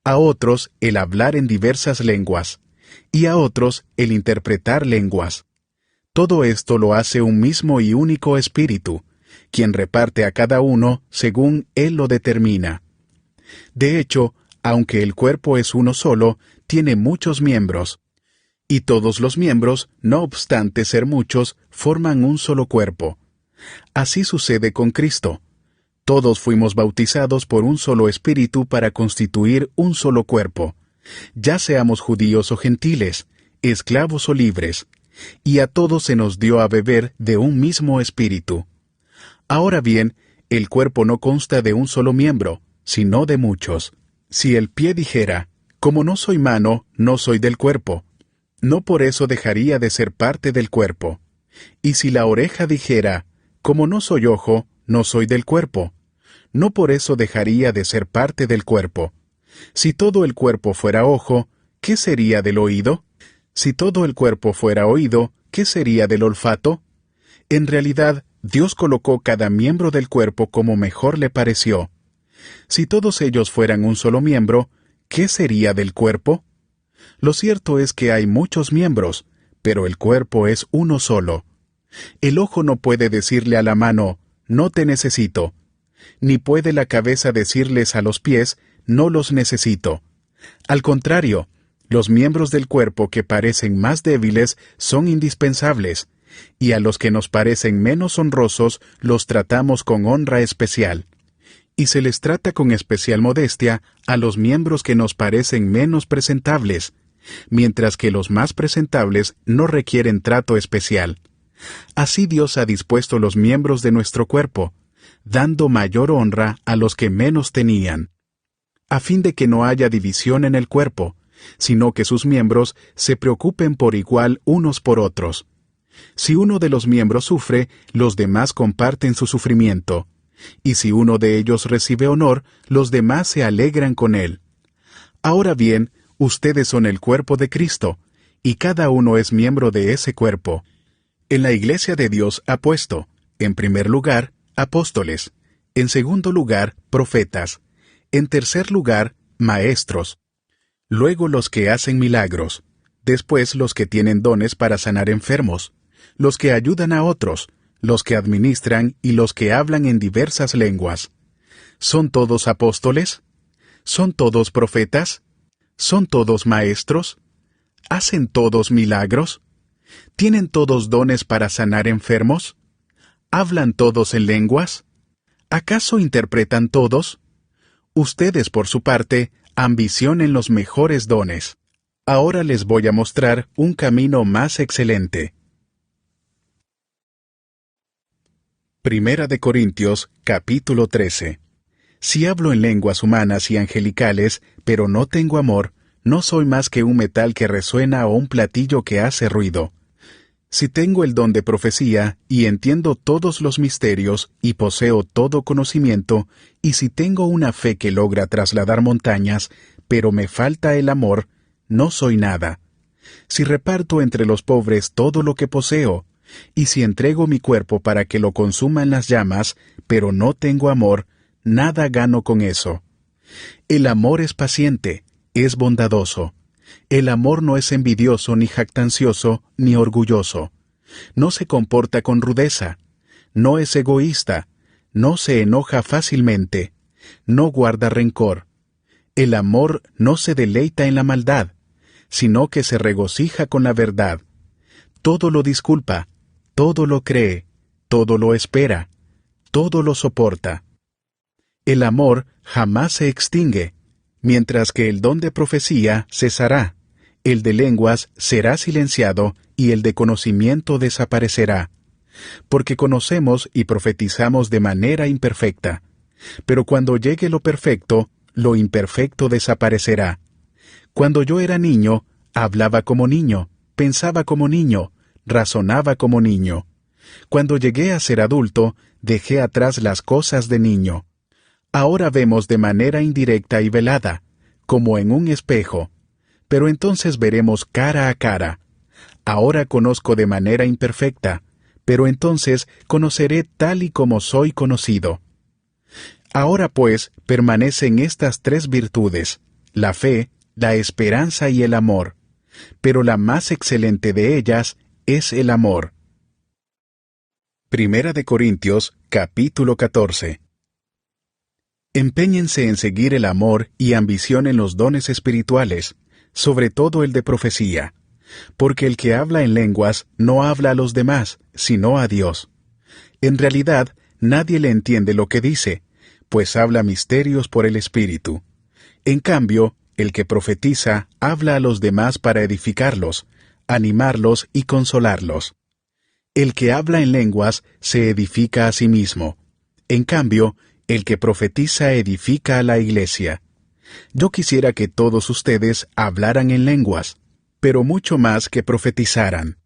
a otros, el hablar en diversas lenguas; y a otros, el interpretar lenguas. Todo esto lo hace un mismo y único Espíritu, quien reparte a cada uno según Él lo determina. De hecho, aunque el cuerpo es uno solo, tiene muchos miembros, y todos los miembros, no obstante ser muchos, forman un solo cuerpo. Así sucede con Cristo. Todos fuimos bautizados por un solo Espíritu para constituir un solo cuerpo, ya seamos judíos o gentiles, esclavos o libres, y a todos se nos dio a beber de un mismo Espíritu. Ahora bien, el cuerpo no consta de un solo miembro, sino de muchos. Si el pie dijera: como no soy mano, no soy del cuerpo, no por eso dejaría de ser parte del cuerpo. Y si la oreja dijera: como no soy ojo, no soy del cuerpo, no por eso dejaría de ser parte del cuerpo. Si todo el cuerpo fuera ojo, ¿qué sería del oído? Si todo el cuerpo fuera oído, ¿qué sería del olfato? En realidad, Dios colocó cada miembro del cuerpo como mejor le pareció. Si todos ellos fueran un solo miembro, ¿qué sería del cuerpo? Lo cierto es que hay muchos miembros, pero el cuerpo es uno solo. El ojo no puede decirle a la mano: no te necesito, ni puede la cabeza decirles a los pies: no los necesito. Al contrario, los miembros del cuerpo que parecen más débiles son indispensables, y a los que nos parecen menos honrosos los tratamos con honra especial. Y se les trata con especial modestia a los miembros que nos parecen menos presentables, mientras que los más presentables no requieren trato especial. Así Dios ha dispuesto los miembros de nuestro cuerpo, dando mayor honra a los que menos tenían, a fin de que no haya división en el cuerpo, sino que sus miembros se preocupen por igual unos por otros. Si uno de los miembros sufre, los demás comparten su sufrimiento, y si uno de ellos recibe honor, los demás se alegran con él. Ahora bien, ustedes son el cuerpo de Cristo, y cada uno es miembro de ese cuerpo. En la Iglesia de Dios ha puesto, en primer lugar, apóstoles, en segundo lugar, profetas, en tercer lugar, maestros, luego los que hacen milagros, después los que tienen dones para sanar enfermos, los que ayudan a otros, los que administran y los que hablan en diversas lenguas. ¿Son todos apóstoles? ¿Son todos profetas? ¿Son todos maestros? ¿Hacen todos milagros? ¿Tienen todos dones para sanar enfermos? ¿Hablan todos en lenguas? ¿Acaso interpretan todos? Ustedes, por su parte, ambicionen los mejores dones. Ahora les voy a mostrar un camino más excelente. Primera de Corintios, capítulo 13. Si hablo en lenguas humanas y angelicales, pero no tengo amor, no soy más que un metal que resuena o un platillo que hace ruido. Si tengo el don de profecía, y entiendo todos los misterios, y poseo todo conocimiento, y si tengo una fe que logra trasladar montañas, pero me falta el amor, no soy nada. Si reparto entre los pobres todo lo que poseo, y si entrego mi cuerpo para que lo consuman las llamas, pero no tengo amor, nada gano con eso. El amor es paciente, es bondadoso. El amor no es envidioso, ni jactancioso, ni orgulloso. No se comporta con rudeza. No es egoísta. No se enoja fácilmente. No guarda rencor. El amor no se deleita en la maldad, sino que se regocija con la verdad. Todo lo disculpa, todo lo cree, todo lo espera, todo lo soporta. El amor jamás se extingue, mientras que el don de profecía cesará, el de lenguas será silenciado y el de conocimiento desaparecerá, porque conocemos y profetizamos de manera imperfecta. Pero cuando llegue lo perfecto, lo imperfecto desaparecerá. Cuando yo era niño, hablaba como niño, pensaba como niño, razonaba como niño. Cuando llegué a ser adulto, dejé atrás las cosas de niño. Ahora vemos de manera indirecta y velada, como en un espejo, pero entonces veremos cara a cara. Ahora conozco de manera imperfecta, pero entonces conoceré tal y como soy conocido. Ahora pues permanecen estas tres virtudes, la fe, la esperanza y el amor, pero la más excelente de ellas es el amor. Primera de Corintios, capítulo 14. Empeñense en seguir el amor y ambicionen los dones espirituales, sobre todo el de profecía, porque el que habla en lenguas no habla a los demás, sino a Dios. En realidad, nadie le entiende lo que dice, pues habla misterios por el Espíritu. En cambio, el que profetiza habla a los demás para edificarlos, animarlos y consolarlos. El que habla en lenguas se edifica a sí mismo. En cambio, el que profetiza edifica a la iglesia. Yo quisiera que todos ustedes hablaran en lenguas, pero mucho más que profetizaran.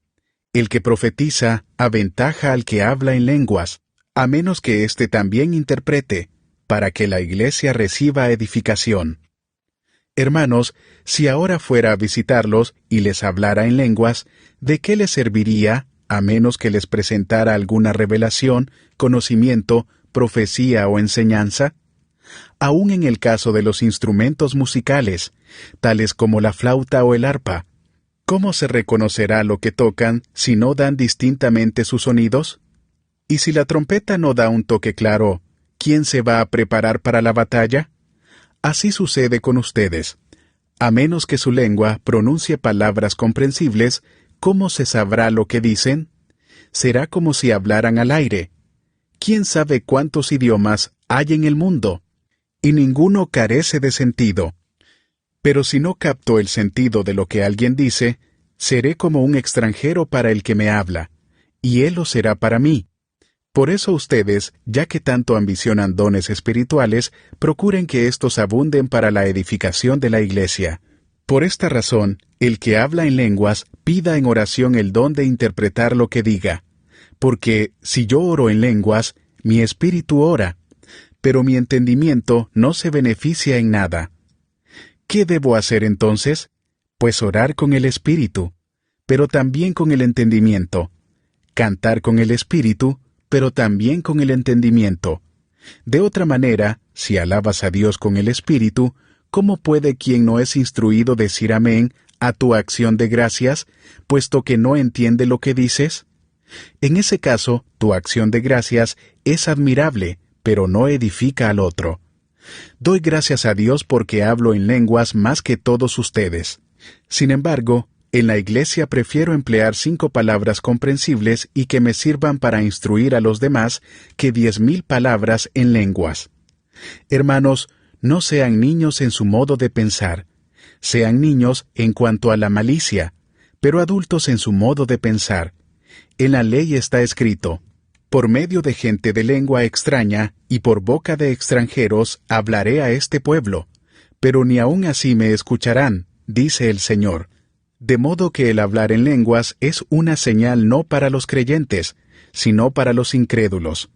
El que profetiza aventaja al que habla en lenguas, a menos que éste también interprete, para que la iglesia reciba edificación. Hermanos, si ahora fuera a visitarlos y les hablara en lenguas, ¿de qué les serviría, a menos que les presentara alguna revelación, conocimiento, profecía o enseñanza? Aún en el caso de los instrumentos musicales, tales como la flauta o el arpa, ¿cómo se reconocerá lo que tocan si no dan distintamente sus sonidos? Y si la trompeta no da un toque claro, ¿quién se va a preparar para la batalla? Así sucede con ustedes. A menos que su lengua pronuncie palabras comprensibles, ¿cómo se sabrá lo que dicen? será como si hablaran al aire. ¿Quién sabe cuántos idiomas hay en el mundo? Y ninguno carece de sentido. Pero si no capto el sentido de lo que alguien dice, seré como un extranjero para el que me habla, y él lo será para mí. Por eso ustedes, ya que tanto ambicionan dones espirituales, procuren que éstos abunden para la edificación de la iglesia. Por esta razón, el que habla en lenguas, pida en oración el don de interpretar lo que diga. Porque, si yo oro en lenguas, mi espíritu ora, pero mi entendimiento no se beneficia en nada. ¿Qué debo hacer entonces? Pues orar con el espíritu, pero también con el entendimiento. Cantar con el espíritu, pero también con el entendimiento. De otra manera, si alabas a Dios con el espíritu, ¿cómo puede quien no es instruido decir amén a tu acción de gracias, puesto que no entiende lo que dices? En ese caso, tu acción de gracias es admirable, pero no edifica al otro. Doy gracias a Dios porque hablo en lenguas más que todos ustedes. Sin embargo, en la iglesia prefiero emplear 5 palabras comprensibles y que me sirvan para instruir a los demás que 10,000 palabras en lenguas. Hermanos, no sean niños en su modo de pensar. Sean niños en cuanto a la malicia, pero adultos en su modo de pensar. En la ley está escrito: por medio de gente de lengua extraña y por boca de extranjeros hablaré a este pueblo, pero ni aun así me escucharán, dice el Señor. De modo que el hablar en lenguas es una señal no para los creyentes, sino para los incrédulos.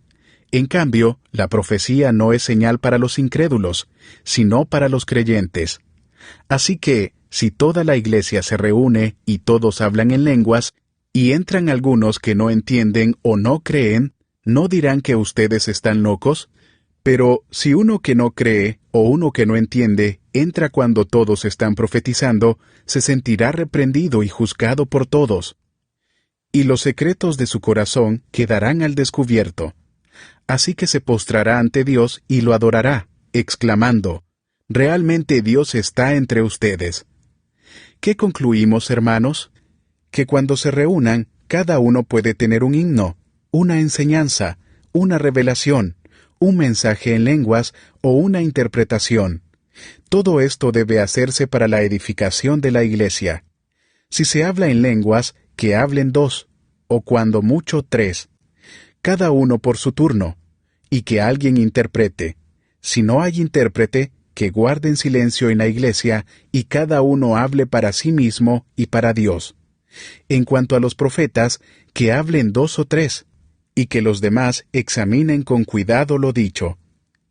En cambio, la profecía no es señal para los incrédulos, sino para los creyentes. Así que, si toda la iglesia se reúne y todos hablan en lenguas, y entran algunos que no entienden o no creen, ¿no dirán que ustedes están locos? Pero si uno que no cree o uno que no entiende entra cuando todos están profetizando, se sentirá reprendido y juzgado por todos. Y los secretos de su corazón quedarán al descubierto. Así que se postrará ante Dios y lo adorará, exclamando: «Realmente Dios está entre ustedes». ¿Qué concluimos, hermanos? Que cuando se reúnan, cada uno puede tener un himno, una enseñanza, una revelación, un mensaje en lenguas o una interpretación. Todo esto debe hacerse para la edificación de la iglesia. Si se habla en lenguas, que hablen 2, o cuando mucho 3, cada uno por su turno, y que alguien interprete. Si no hay intérprete, que guarden silencio en la iglesia y cada uno hable para sí mismo y para Dios. En cuanto a los profetas, que hablen 2 o 3, y que los demás examinen con cuidado lo dicho.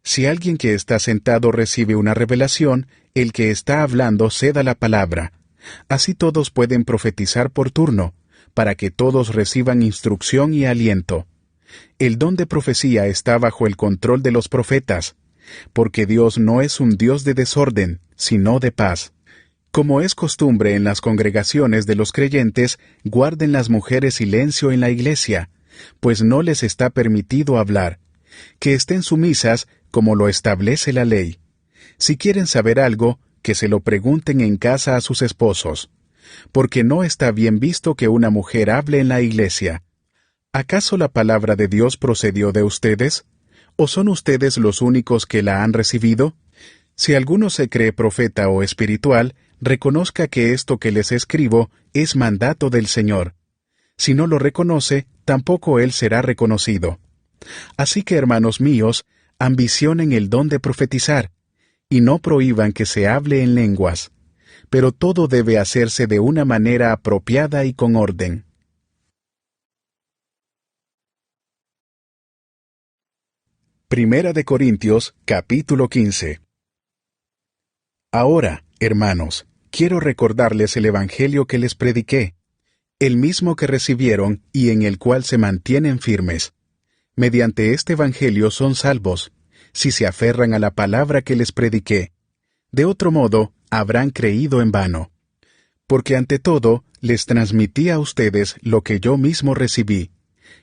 Si alguien que está sentado recibe una revelación, el que está hablando ceda la palabra. Así todos pueden profetizar por turno, para que todos reciban instrucción y aliento. El don de profecía está bajo el control de los profetas, porque Dios no es un Dios de desorden, sino de paz. Como es costumbre en las congregaciones de los creyentes, guarden las mujeres silencio en la iglesia, pues no les está permitido hablar. Que estén sumisas, como lo establece la ley. Si quieren saber algo, que se lo pregunten en casa a sus esposos. Porque no está bien visto que una mujer hable en la iglesia. ¿Acaso la palabra de Dios procedió de ustedes? ¿O son ustedes los únicos que la han recibido? Si alguno se cree profeta o espiritual, reconozca que esto que les escribo es mandato del Señor. Si no lo reconoce, tampoco él será reconocido. Así que, hermanos míos, ambicionen el don de profetizar, y no prohíban que se hable en lenguas, pero todo debe hacerse de una manera apropiada y con orden. Primera de Corintios, capítulo 15. Ahora, hermanos, quiero recordarles el Evangelio que les prediqué, el mismo que recibieron y en el cual se mantienen firmes. Mediante este Evangelio son salvos, si se aferran a la palabra que les prediqué. De otro modo, habrán creído en vano. Porque ante todo, les transmití a ustedes lo que yo mismo recibí,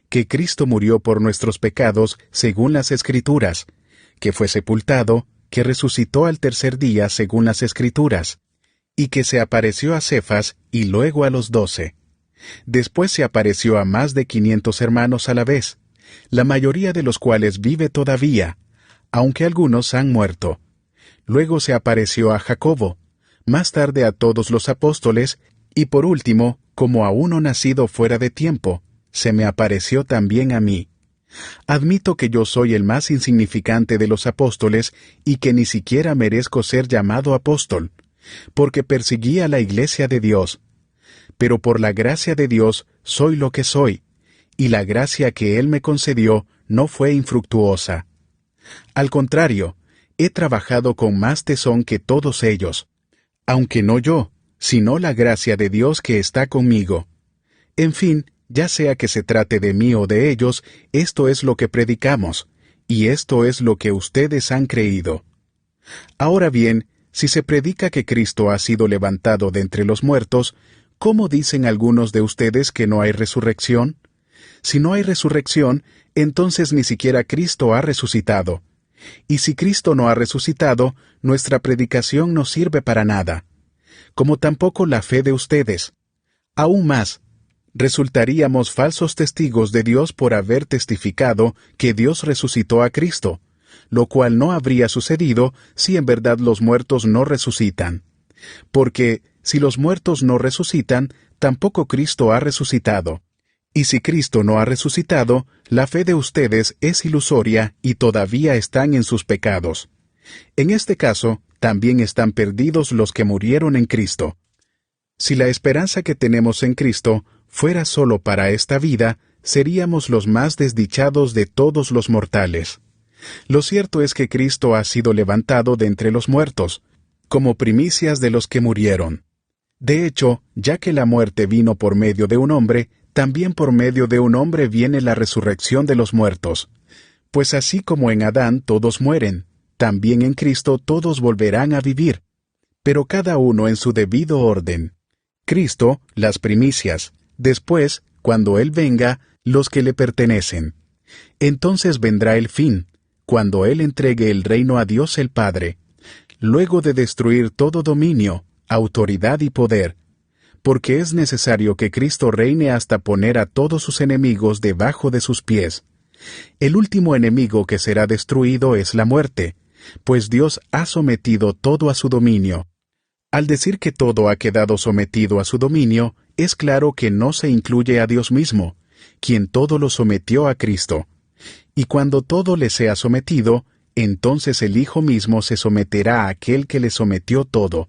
que Cristo murió por nuestros pecados según las Escrituras, que fue sepultado, que resucitó al tercer día según las Escrituras, y que se apareció a Cefas y luego a los 12. Después se apareció a más de 500 hermanos a la vez, la mayoría de los cuales vive todavía, aunque algunos han muerto. Luego se apareció a Jacobo, más tarde a todos los apóstoles, y por último, como a uno nacido fuera de tiempo, se me apareció también a mí. Admito que yo soy el más insignificante de los apóstoles y que ni siquiera merezco ser llamado apóstol, porque perseguí a la iglesia de Dios. Pero por la gracia de Dios soy lo que soy, y la gracia que Él me concedió no fue infructuosa. Al contrario, he trabajado con más tesón que todos ellos, aunque no yo, sino la gracia de Dios que está conmigo. En fin, ya sea que se trate de mí o de ellos, esto es lo que predicamos, y esto es lo que ustedes han creído. Ahora bien, si se predica que Cristo ha sido levantado de entre los muertos, ¿cómo dicen algunos de ustedes que no hay resurrección? Si no hay resurrección, entonces ni siquiera Cristo ha resucitado. Y si Cristo no ha resucitado, nuestra predicación no sirve para nada, como tampoco la fe de ustedes. Aún más, resultaríamos falsos testigos de Dios por haber testificado que Dios resucitó a Cristo, lo cual no habría sucedido si en verdad los muertos no resucitan. Porque, si los muertos no resucitan, tampoco Cristo ha resucitado. Y si Cristo no ha resucitado, la fe de ustedes es ilusoria y todavía están en sus pecados. En este caso, también están perdidos los que murieron en Cristo. Si la esperanza que tenemos en Cristo fuera solo para esta vida, seríamos los más desdichados de todos los mortales. Lo cierto es que Cristo ha sido levantado de entre los muertos, como primicias de los que murieron. De hecho, ya que la muerte vino por medio de un hombre, también por medio de un hombre viene la resurrección de los muertos. Pues así como en Adán todos mueren, también en Cristo todos volverán a vivir, pero cada uno en su debido orden. Cristo, las primicias, después, cuando Él venga, los que le pertenecen. Entonces vendrá el fin, cuando Él entregue el reino a Dios el Padre, luego de destruir todo dominio, autoridad y poder, porque es necesario que Cristo reine hasta poner a todos sus enemigos debajo de sus pies. El último enemigo que será destruido es la muerte, pues Dios ha sometido todo a su dominio. Al decir que todo ha quedado sometido a su dominio, es claro que no se incluye a Dios mismo, quien todo lo sometió a Cristo. Y cuando todo le sea sometido, entonces el Hijo mismo se someterá a aquel que le sometió todo,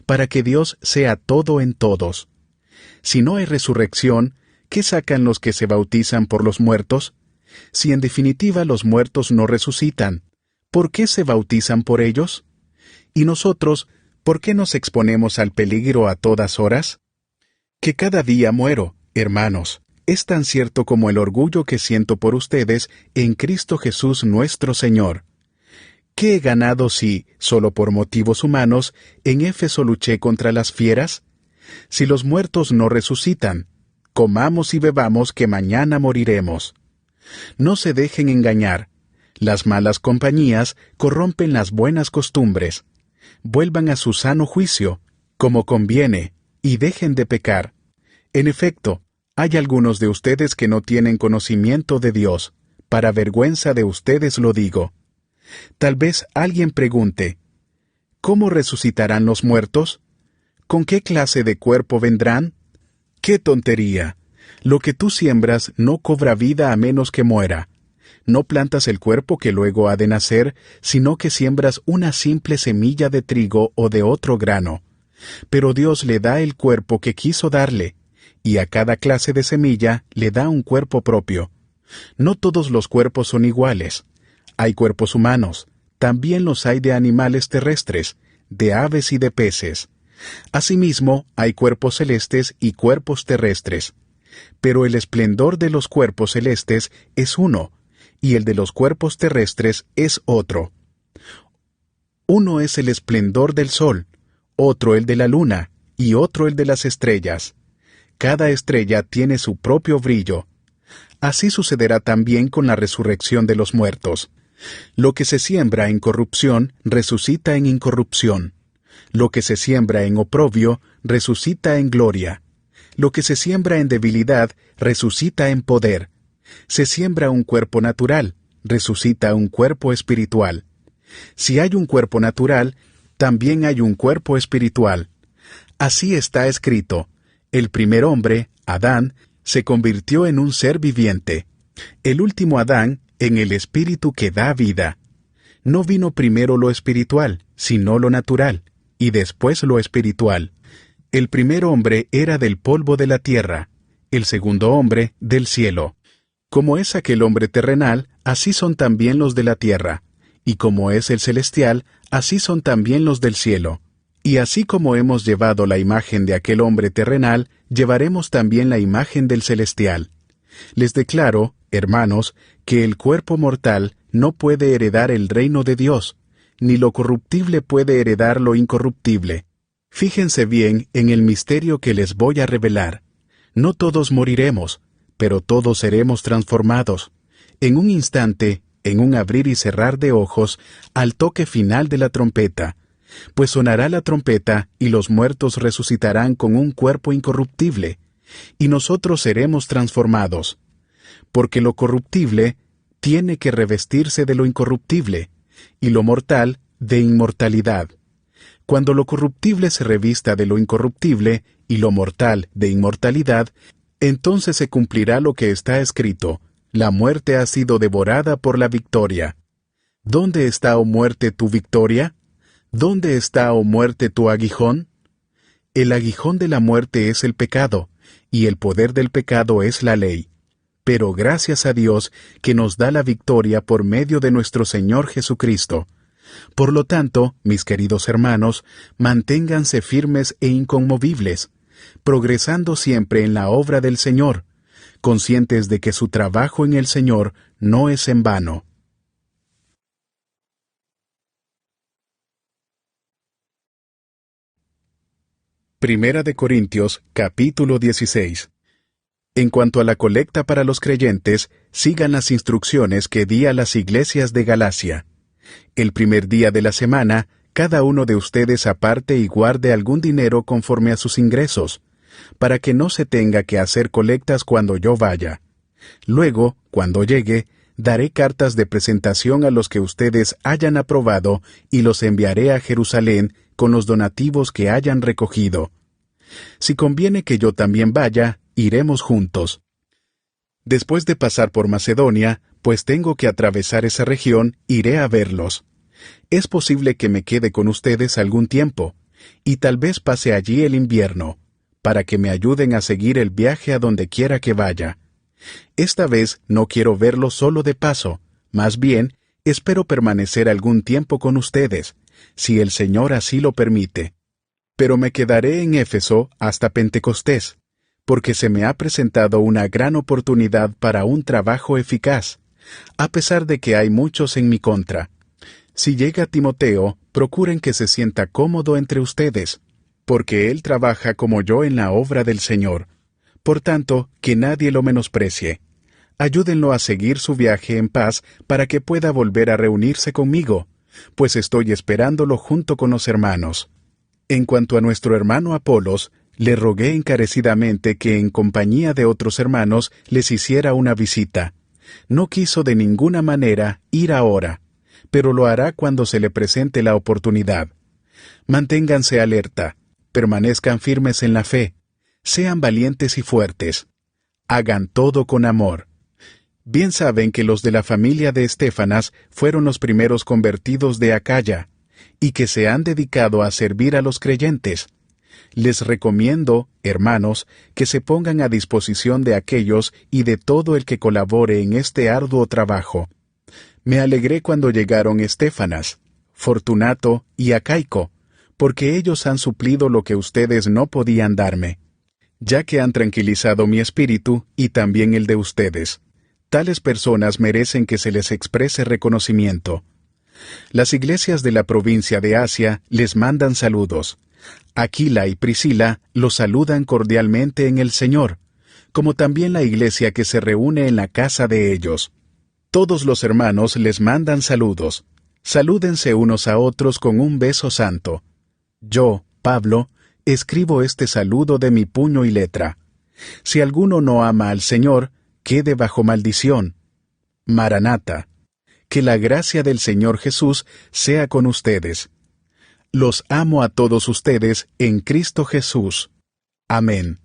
para que Dios sea todo en todos. Si no hay resurrección, ¿qué sacan los que se bautizan por los muertos? Si en definitiva los muertos no resucitan, ¿por qué se bautizan por ellos? Y nosotros, ¿por qué nos exponemos al peligro a todas horas? Que cada día muero, hermanos, es tan cierto como el orgullo que siento por ustedes en Cristo Jesús nuestro Señor. ¿Qué he ganado si, solo por motivos humanos, en Éfeso luché contra las fieras? Si los muertos no resucitan, comamos y bebamos que mañana moriremos. No se dejen engañar. Las malas compañías corrompen las buenas costumbres. Vuelvan a su sano juicio, como conviene, y dejen de pecar. En efecto, hay algunos de ustedes que no tienen conocimiento de Dios. Para vergüenza de ustedes lo digo. Tal vez alguien pregunte, ¿cómo resucitarán los muertos? ¿Con qué clase de cuerpo vendrán? ¡Qué tontería! Lo que tú siembras no cobra vida a menos que muera. No plantas el cuerpo que luego ha de nacer, sino que siembras una simple semilla de trigo o de otro grano. Pero Dios le da el cuerpo que quiso darle, y a cada clase de semilla le da un cuerpo propio. No todos los cuerpos son iguales. Hay cuerpos humanos, también los hay de animales terrestres, de aves y de peces. Asimismo, hay cuerpos celestes y cuerpos terrestres. Pero el esplendor de los cuerpos celestes es uno, y el de los cuerpos terrestres es otro. Uno es el esplendor del sol, otro el de la luna, y otro el de las estrellas. Cada estrella tiene su propio brillo. Así sucederá también con la resurrección de los muertos. Lo que se siembra en corrupción, resucita en incorrupción. Lo que se siembra en oprobio, resucita en gloria. Lo que se siembra en debilidad, resucita en poder. Se siembra un cuerpo natural, resucita un cuerpo espiritual. Si hay un cuerpo natural, también hay un cuerpo espiritual. Así está escrito: el primer hombre, Adán, se convirtió en un ser viviente. El último Adán, en el espíritu que da vida. No vino primero lo espiritual, sino lo natural, y después lo espiritual. El primer hombre era del polvo de la tierra, el segundo hombre del cielo. Como es aquel hombre terrenal, así son también los de la tierra, y como es el celestial, así son también los del cielo. Y así como hemos llevado la imagen de aquel hombre terrenal, llevaremos también la imagen del celestial. Les declaro, hermanos, que el cuerpo mortal no puede heredar el reino de Dios, ni lo corruptible puede heredar lo incorruptible. Fíjense bien en el misterio que les voy a revelar. No todos moriremos, pero todos seremos transformados. En un instante, en un abrir y cerrar de ojos, al toque final de la trompeta. Pues sonará la trompeta, y los muertos resucitarán con un cuerpo incorruptible, y nosotros seremos transformados. Porque lo corruptible tiene que revestirse de lo incorruptible, y lo mortal de inmortalidad. Cuando lo corruptible se revista de lo incorruptible, y lo mortal de inmortalidad, entonces se cumplirá lo que está escrito: la muerte ha sido devorada por la victoria. ¿Dónde está, oh muerte, tu victoria? ¿Dónde está, oh muerte, tu aguijón? El aguijón de la muerte es el pecado, y el poder del pecado es la ley. Pero gracias a Dios que nos da la victoria por medio de nuestro Señor Jesucristo. Por lo tanto, mis queridos hermanos, manténganse firmes e inconmovibles, progresando siempre en la obra del Señor, conscientes de que su trabajo en el Señor no es en vano. Primera de Corintios, capítulo 16. En cuanto a la colecta para los creyentes, sigan las instrucciones que di a las iglesias de Galacia. El primer día de la semana, cada uno de ustedes aparte y guarde algún dinero conforme a sus ingresos, para que no se tenga que hacer colectas cuando yo vaya. Luego, cuando llegue, daré cartas de presentación a los que ustedes hayan aprobado y los enviaré a Jerusalén con los donativos que hayan recogido. Si conviene que yo también vaya, iremos juntos. Después de pasar por Macedonia, pues tengo que atravesar esa región, iré a verlos. Es posible que me quede con ustedes algún tiempo, y tal vez pase allí el invierno, para que me ayuden a seguir el viaje a donde quiera que vaya. Esta vez no quiero verlos solo de paso, más bien, espero permanecer algún tiempo con ustedes, si el Señor así lo permite. Pero me quedaré en Éfeso hasta Pentecostés, porque se me ha presentado una gran oportunidad para un trabajo eficaz, a pesar de que hay muchos en mi contra. Si llega Timoteo, procuren que se sienta cómodo entre ustedes, porque él trabaja como yo en la obra del Señor. Por tanto, que nadie lo menosprecie. Ayúdenlo a seguir su viaje en paz para que pueda volver a reunirse conmigo, pues estoy esperándolo junto con los hermanos. En cuanto a nuestro hermano Apolos, le rogué encarecidamente que en compañía de otros hermanos les hiciera una visita. No quiso de ninguna manera ir ahora, pero lo hará cuando se le presente la oportunidad. Manténganse alerta, permanezcan firmes en la fe, sean valientes y fuertes. Hagan todo con amor. Bien saben que los de la familia de Estéfanas fueron los primeros convertidos de Acaya, y que se han dedicado a servir a los creyentes. Les recomiendo, hermanos, que se pongan a disposición de aquellos y de todo el que colabore en este arduo trabajo. Me alegré cuando llegaron Estéfanas, Fortunato y Acaico, porque ellos han suplido lo que ustedes no podían darme, ya que han tranquilizado mi espíritu y también el de ustedes. Tales personas merecen que se les exprese reconocimiento. Las iglesias de la provincia de Asia les mandan saludos. Aquila y Priscila los saludan cordialmente en el Señor, como también la iglesia que se reúne en la casa de ellos. Todos los hermanos les mandan saludos. Salúdense unos a otros con un beso santo. Yo, Pablo, escribo este saludo de mi puño y letra. Si alguno no ama al Señor, quede bajo maldición. Maranata. Que la gracia del Señor Jesús sea con ustedes. Los amo a todos ustedes en Cristo Jesús. Amén.